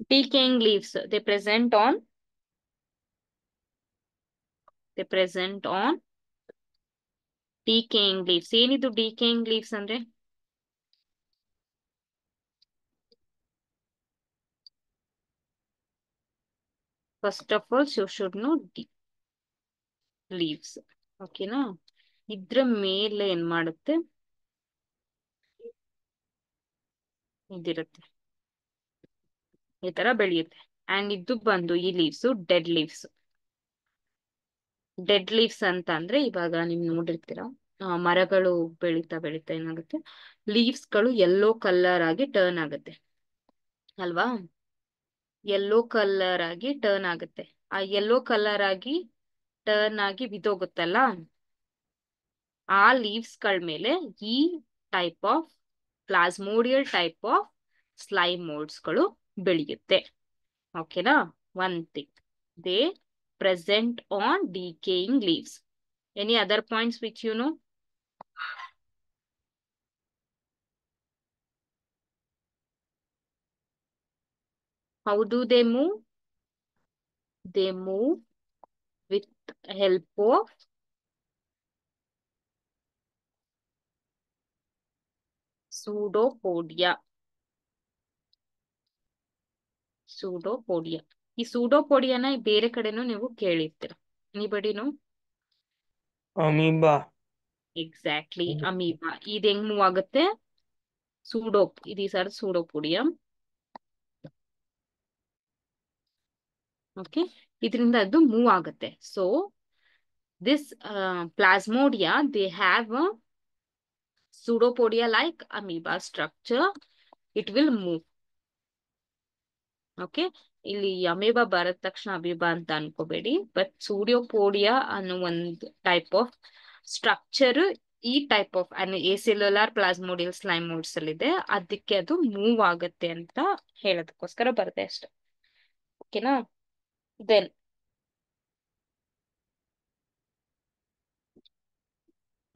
Decaying leaves. They present on decaying leaves. ಏನಿದು decaying leaves ಅಂದ್ರೆ? First of all, you should know leaves. ಓಕೆನಾ? ಇದ್ರ ಮೇಲೆ ಏನ್ ಮಾಡುತ್ತೆ, ಇದಿರುತ್ತೆ, ಈ ತರ ಬೆಳೆಯುತ್ತೆ. ಅಂಡ್ ಇದು ಬಂದು ಈ leaves dead leaves. Dead leaves ಅಂತ ಅಂದ್ರೆ ಇವಾಗ ನಿಮ್ ನೋಡಿರ್ತೀರ, ಮರಗಳು ಬೆಳೀತಾ ಬೆಳೀತಾ ಏನಾಗುತ್ತೆ, ಲೀವ್ಸ್ ಗಳು ಯೆಲ್ಲೋ ಕಲರ್ ಆಗಿ ಟರ್ನ್ ಆಗುತ್ತೆ ಅಲ್ವಾ? ಯೆಲ್ಲೋ ಕಲರ್ ಆಗಿ ಟರ್ನ್ ಆಗುತ್ತೆ. ಆ ಯೆಲ್ಲೋ ಕಲರ್ ಆಗಿ ಟರ್ನ್ ಆಗಿ ಬಿದ್ದೋಗುತ್ತಲ್ಲ, ಆ ಲೀವ್ಸ್ ಗಳ ಮೇಲೆ ಈ type of plasmodial type of slime moulds ಗಳು ಬೆಳೆಯುತ್ತೆ. ಓಕೆನಾ? One thing, they present on decaying leaves. Any other points which you know? How do they move? They move with help of pseudopodia. Pseudopodia. ಈ ಸೂಡೋಪೋಡಿಯಾನ ಬೇರೆ ಕಡೆನೂ ನೀವು ಕೇಳಿರ್ತೀರ. Anybody know? Amoeba. Exactly, amoeba. ಇದು ಹೆಂಗ್ ಮೂವ್ ಆಗುತ್ತೆ? ಇದೀಸ್ ಆರ್ ಸೂಡೋಪೋಡಿಯಂ. ಓಕೆ, ಇದರಿಂದ ಅದು ಮೂವ್ ಆಗುತ್ತೆ. So this plasmodia, they have a pseudopodia like amoeba structure. It will move. Okay, ಇಲ್ಲಿ ಅಮೀಬಾ ಬರದ ತಕ್ಷಣ ಅಮೀಬಾ ಅಂತ ಅನ್ಕೋಬೇಡಿ. ಬಟ್ ಸೂಡಿಯೋಪೋಡಿಯಾ ಅನ್ನೋ ಒಂದು ಟೈಪ್ ಆಫ್ ಸ್ಟ್ರಕ್ಚರ್ ಈ type of acellular plasmodial slime moulds ಅಲ್ಲಿ ಇದೆ. ಅದಕ್ಕೆ ಅದು ಮೂವ್ ಆಗುತ್ತೆ ಅಂತ ಹೇಳೋದಕ್ಕೋಸ್ಕರ ಬರುತ್ತೆ ಅಷ್ಟೆ. ಓಕೆನಾ? Then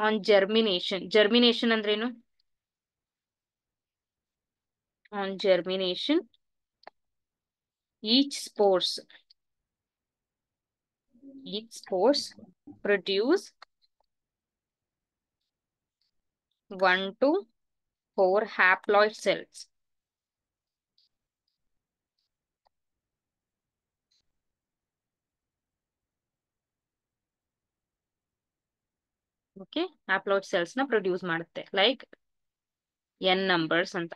on germination. ಜರ್ಮಿನೇಷನ್ ಅಂದ್ರೇನು? On germination, each spores produce 1 to 4 haploid cells. Okay, haploid cells ನ ಪ್ರೊಡ್ಯೂಸ್ ಮಾಡುತ್ತೆ, ಲೈಕ್ n ನಂಬರ್ಸ್ ಅಂತ.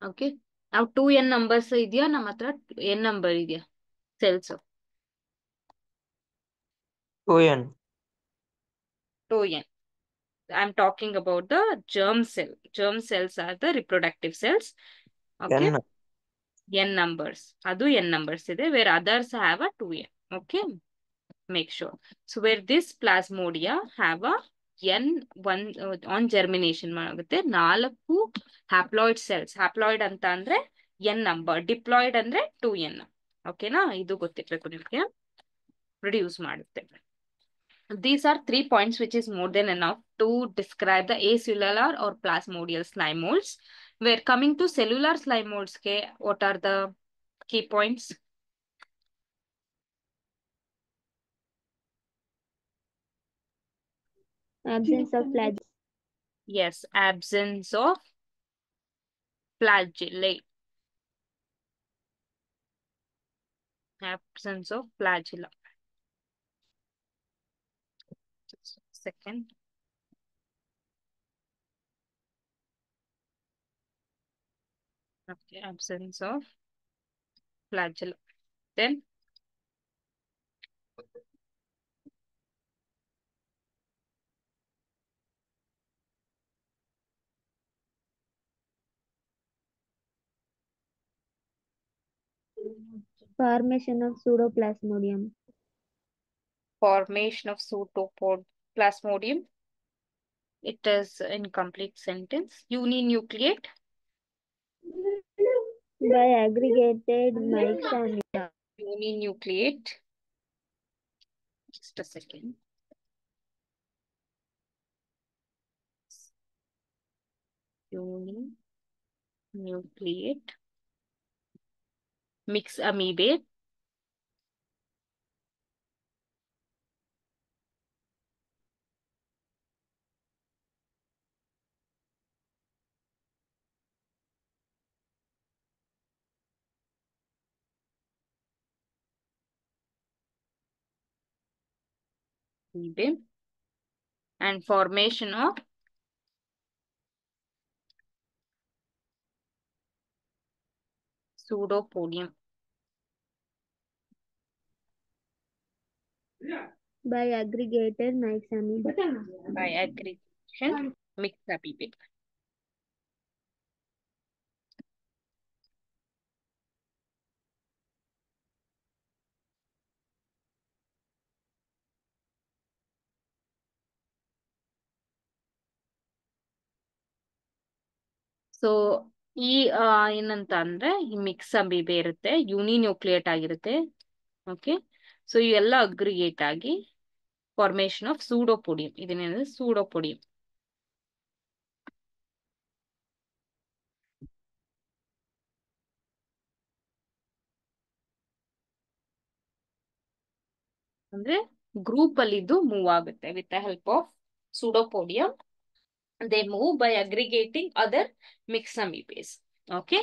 ಓಕೆ, ನಾವು 2n ನಂಬರ್ಸ್ ಇದೆಯಾ ನಮ್ಮ ಹತ್ರ? n ನಂಬರ್ ಇದೆಯಾ cells? 2n. 2n. I am talking about the germ cell. Germ cells are the reproductive cells. Okay, n. n numbers. Adu n numbers ಇದೆ, where others have a 2n. Okay, make sure. So where this plasmodia have a n1 on germination ಮಾಡುತ್ತೆ 4 haploid cells. haploid ಅಂತ ಅಂದ್ರೆ n number, diploid ಅಂದ್ರೆ 2n. ಓಕೆನಾ? ಇದು ಗೊತ್ತಿರ್ಬೇಕು ನಿಮಗೆ. Produce ಮಾಡುತ್ತೆ. These are 3 points which is more than enough to describe the acellular or plasmodial slime molds. We're coming to cellular slime molds. What are the key points? Absence of flagella. Yes, absence of flagellae. Absence of flagella. Just a second. Okay, absence of flagella. Then Formation of pseudoplasmodium. formation of pseudopodia. It is incomplete sentence. Uninucleate. By aggregated myxamia. Uninucleate. Just a second. Uninucleate. Mix amoebae. And formation of pseudopodium. By aggregated myxamia. By aggregation, mixed amoebae. So ಈ ಏನಂತ ಅಂದ್ರೆ ಈ mix amoebae ಇರುತ್ತೆ, uninucleate ಆಗಿರುತ್ತೆ. Okay, so ಇವೆಲ್ಲ aggregate ಆಗಿ formation of pseudopodium. ಇದನ್ನೇನಂದ್ರೆ pseudopodium. ಅಂದ್ರೆ ಗ್ರೂಪ್ ಅಲ್ಲಿ ಇದು ಮೂವ್ ಆಗುತ್ತೆ with the help of pseudopodium. They move by aggregating other mixed amoebas. Okay,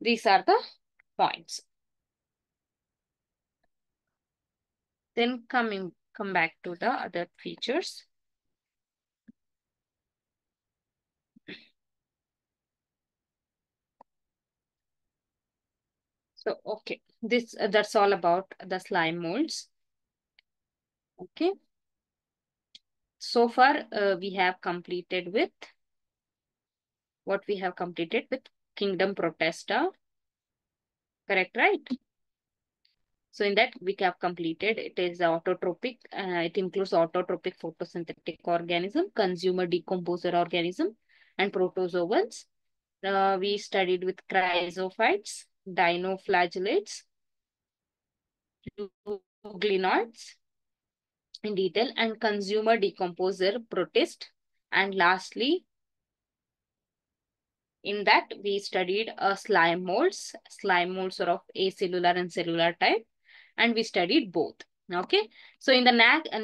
these are the points. Then come back to the other features. So okay, this that's all about the slime molds. Okay, so far we have completed with what we have completed with Kingdom Protesta. Correct, right? So in that we have completed, it is autotrophic. It includes autotrophic photosynthetic organism, consumer decomposer organism, and protozoans. We studied with chrysophytes, dinoflagellates, glenoids in detail, and consumer decomposer protist. And lastly, in that we studied slime molds. Slime molds are of acellular and cellular type, and we studied both. Okay, so in the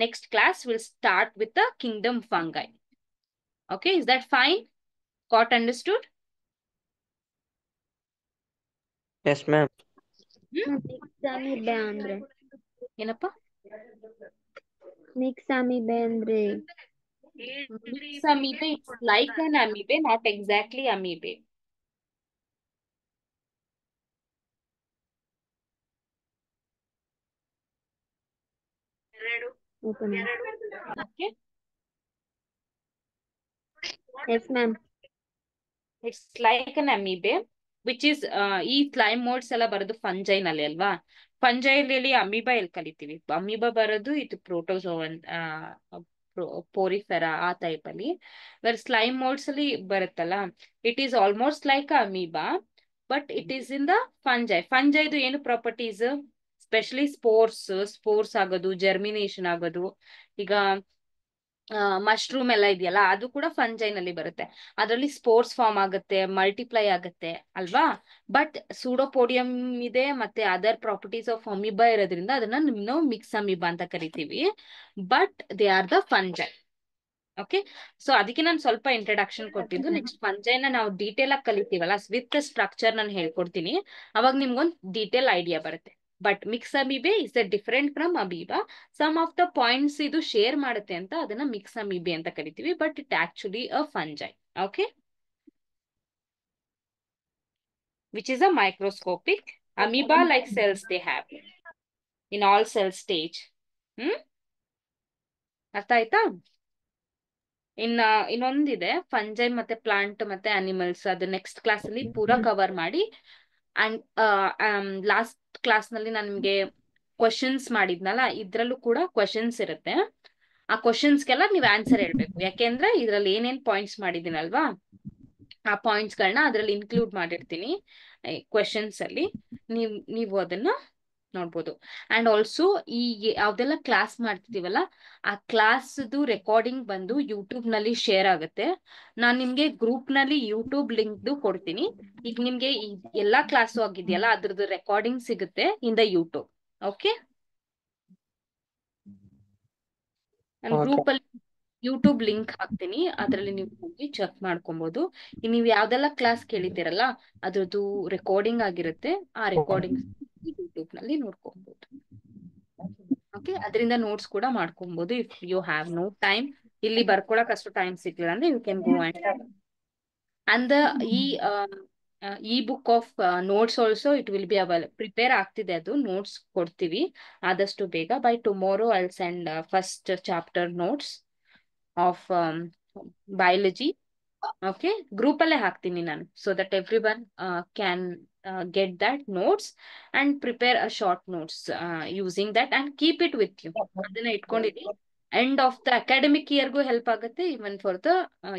next class we'll start with the kingdom fungi. Okay, is that fine? Got understood? Yes, ma'am. Mix amoebae ಅಂದ್ರೆ ಏನಪ್ಪ? Mix amoebae ಅಂದ್ರೆ Mixed amoeba, it's like an amoeba, not exactly amoeba. Open Okay, yes ma'am it's like an amoeba, which is ಈ slime modes ಎಲ್ಲ ಬರೋದು ಫಂಜೈ ನಲ್ಲಿ ಅಲ್ವಾ? ಫಂಜೈಲಿ amoeba ಎಲ್ಲಿ ಕಲಿತೀವಿ? ಅಮೀಬಾ ಬರೋದು ಇದು ಪ್ರೋಟೋಸೋವನ್, ಪೋರಿಫೆರಾ ಆ ಟೈಪ್ ಅಲ್ಲಿ. ಸ್ಲೈಮ್ ಮೋಡ್ಸ್ ಅಲ್ಲಿ ಬರುತ್ತಲ್ಲ, it is almost like amoeba, but it is in the fungi. ಫಂಜೈದು ಏನು ಪ್ರಾಪರ್ಟೀಸ್? ಸ್ಪೆಷಲಿ ಸ್ಪೋರ್ಸ್ ಆಗೋದು, ಜರ್ಮಿನೇಷನ್ ಆಗೋದು. ಈಗ ಮಶ್ರೂಮ್ ಎಲ್ಲ ಇದೆಯಲ್ಲ, ಅದು ಕೂಡ ಫಂಜೈನಲ್ಲಿ ಬರುತ್ತೆ. ಅದರಲ್ಲಿ ಸ್ಪೋರ್ಸ್ ಫಾರ್ಮ್ ಆಗುತ್ತೆ, ಮಲ್ಟಿಪ್ಲೈ ಆಗುತ್ತೆ ಅಲ್ವಾ? ಬಟ್ ಸೂಡೋಪೋಡಿಯಂ ಇದೆ, ಮತ್ತೆ ಅದರ್ ಪ್ರಾಪರ್ಟೀಸ್ ಆಫ್ ಅಮೀಬಾ ಇರೋದ್ರಿಂದ ಅದನ್ನ ನಾವು ಮಿಕ್ಸ್ ಅಮೀಬಾ ಅಂತ ಕರಿತೀವಿ. But they are the fungi. Okay, so ಅದಕ್ಕೆ ನಾನು ಸ್ವಲ್ಪ ಇಂಟ್ರಡಕ್ಷನ್ ಕೊಟ್ಟಿದ್ದು. ನೆಕ್ಸ್ಟ್ ಫಂಜೈನ ನಾವು ಡೀಟೇಲ್ ಆಗಿ ಕಲಿತೀವಲ್ಲ, ವಿತ್ ಸ್ಟ್ರಕ್ಚರ್ ನಾನು ಹೇಳ್ಕೊಡ್ತೀನಿ, ಅವಾಗ ನಿಮ್ಗೊಂದು ಡೀಟೇಲ್ ಐಡಿಯಾ ಬರುತ್ತೆ. But mix amoebae is a different from amoeba. Some of the points ಇದು ಶೇರ್ ಮಾಡುತ್ತೆ ಅಂತ ಅದನ್ನ ಮಿಕ್ಸ್ ಅಮೀಬೆ ಅಂತ ಕರಿತೀವಿ, but it actually a fungi. Okay, which is a microscopic amoeba like cells they have in all cell stage. ಅರ್ಥ ಆಯ್ತಾ? ಇನ್ನೊಂದಿದೆ ಫಂಜೈ ಮತ್ತೆ ಪ್ಲಾಂಟ್ ಮತ್ತೆ ಅನಿಮಲ್ಸ್, ಅದು ನೆಕ್ಸ್ಟ್ ಕ್ಲಾಸ್ ಅಲ್ಲಿ ಪೂರಾ ಕವರ್ ಮಾಡಿ. ಅಂಡ್ ಲಾಸ್ಟ್ ಕ್ಲಾಸ್ ನಲ್ಲಿ ನಾನು ನಿಮ್ಗೆ ಕ್ವಶನ್ಸ್ ಮಾಡಿದ್ನಲ್ಲ, ಇದ್ರಲ್ಲೂ ಕೂಡ ಕ್ವಶನ್ಸ್ ಇರುತ್ತೆ. ಆ ಕ್ವಶನ್ಸ್ಗೆಲ್ಲ ನೀವು ಆನ್ಸರ್ ಹೇಳ್ಬೇಕು. ಯಾಕೆಂದ್ರೆ ಇದ್ರಲ್ಲಿ ಏನೇನ್ ಪಾಯಿಂಟ್ಸ್ ಮಾಡಿದ್ದೀನಲ್ವಾ, ಆ ಪಾಯಿಂಟ್ಸ್ ಗಳನ್ನ ಅದ್ರಲ್ಲಿ ಇನ್ಕ್ಲೂಡ್ ಮಾಡಿರ್ತೀನಿ ಕ್ವಶನ್ಸ್ ಅಲ್ಲಿ. ನೀವು ಅದನ್ನ ನೋಡ್ಬೋದು. ಅಂಡ್ ಆಲ್ಸೋ ಈ ಯಾವ್ದೆಲ್ಲ ಕ್ಲಾಸ್ ಮಾಡ್ತಿದೀವಲ್ಲ, ಆ ಕ್ಲಾಸ್ದು ರೆಕಾರ್ಡಿಂಗ್ ಬಂದು ಯೂಟ್ಯೂಬ್ ನಲ್ಲಿ ಶೇರ್ ಆಗುತ್ತೆ. ನಾನ್ ನಿಮ್ಗೆ ಗ್ರೂಪ್ ನಲ್ಲಿ ಯೂಟ್ಯೂಬ್ ಲಿಂಕ್ ಕೊಡ್ತೀನಿ. ಈಗ ನಿಮ್ಗೆ ಈ ಎಲ್ಲಾ ಕ್ಲಾಸು ಆಗಿದೆಯಲ್ಲ, ಅದ್ರದ್ದು ರೆಕಾರ್ಡಿಂಗ್ ಸಿಗುತ್ತೆ ಇನ್ ದ ಯೂಟ್ಯೂಬ್. ಓಕೆ, ನಾನು ಗ್ರೂಪ್ ಅಲ್ಲಿ ಯೂಟ್ಯೂಬ್ ಲಿಂಕ್ ಹಾಕ್ತೀನಿ, ಅದ್ರಲ್ಲಿ ನೀವು ಹೋಗಿ ಚೆಕ್ ಮಾಡ್ಕೊಬಹುದು. ನೀವು ಯಾವ್ದೆಲ್ಲ ಕ್ಲಾಸ್ ಕೇಳಿದ್ದೀರಲ್ಲ, ಅದ್ರದ್ದು ರೆಕಾರ್ಡಿಂಗ್ ಆಗಿರುತ್ತೆ. ಆ ರೆಕಾರ್ಡಿಂಗ್ ಯೂಟ್ಯೂಬ್ ನಲ್ಲಿ ನೋಡ್ಕೊಬಹುದು. ಓಕೆ, ಅದರಿಂದ ನೋಟ್ಸ್ ಕೂಡ ಮಾಡ್ಕೊಬಹುದು. If you have no time, ಇಲ್ಲಿ ಬರ್ಕೊಳಕ್ ಅಷ್ಟು ಟೈಮ್ ಸಿಗ್ಲಿಲ್ಲ ಅಂದ್ರೆ ಯು ಕ್ಯಾನ್ ಗೋ ಅಂಡ್ ಈ book of notes also it will be prepare ಆಗ್ತಿದೆ. ಅದು ನೋಟ್ಸ್ ಕೊಡ್ತೀವಿ ಆದಷ್ಟು ಬೇಗ. By tomorrow I will send first chapter notes of biology. Okay, group ಅಲ್ಲೇ ಹಾಕ್ತೀನಿ ನಾನು, so that everyone can get that notes and prepare a short notes using that and keep it with you. ಅದನ್ನ ಇಟ್ಕೊಂಡಿರಿ. End of the academic ಇಯರ್ಗೂ help ಆಗುತ್ತೆ, even for the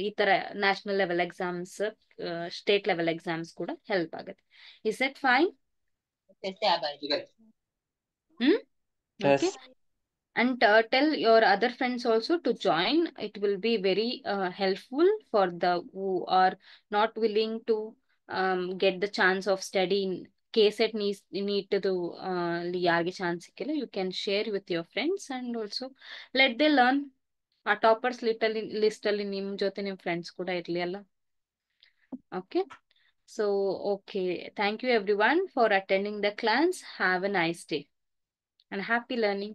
ಈ ತರ national level exams, state level exams ಕೂಡ help ಆಗುತ್ತೆ. Is it fine? Hmm, Yes. okay. And tell your other friends also to join. It will be very helpful for the who are not willing to get the chance of studying. KSET need to do ಯಾರಿಗೆ chance ಸಿಕ್ಕಿಲ್ಲ, you can share with your friends and also let they learn. ಆ toppers list ಅಲ್ಲಿ ನಿಮ್ ಜೊತೆ ನಿಮ್ friends ಕೂಡ ಇರ್ಲಿ ಅಲ್ಲ. Okay, so okay, thank you everyone for attending the class. Have a nice day and happy learning.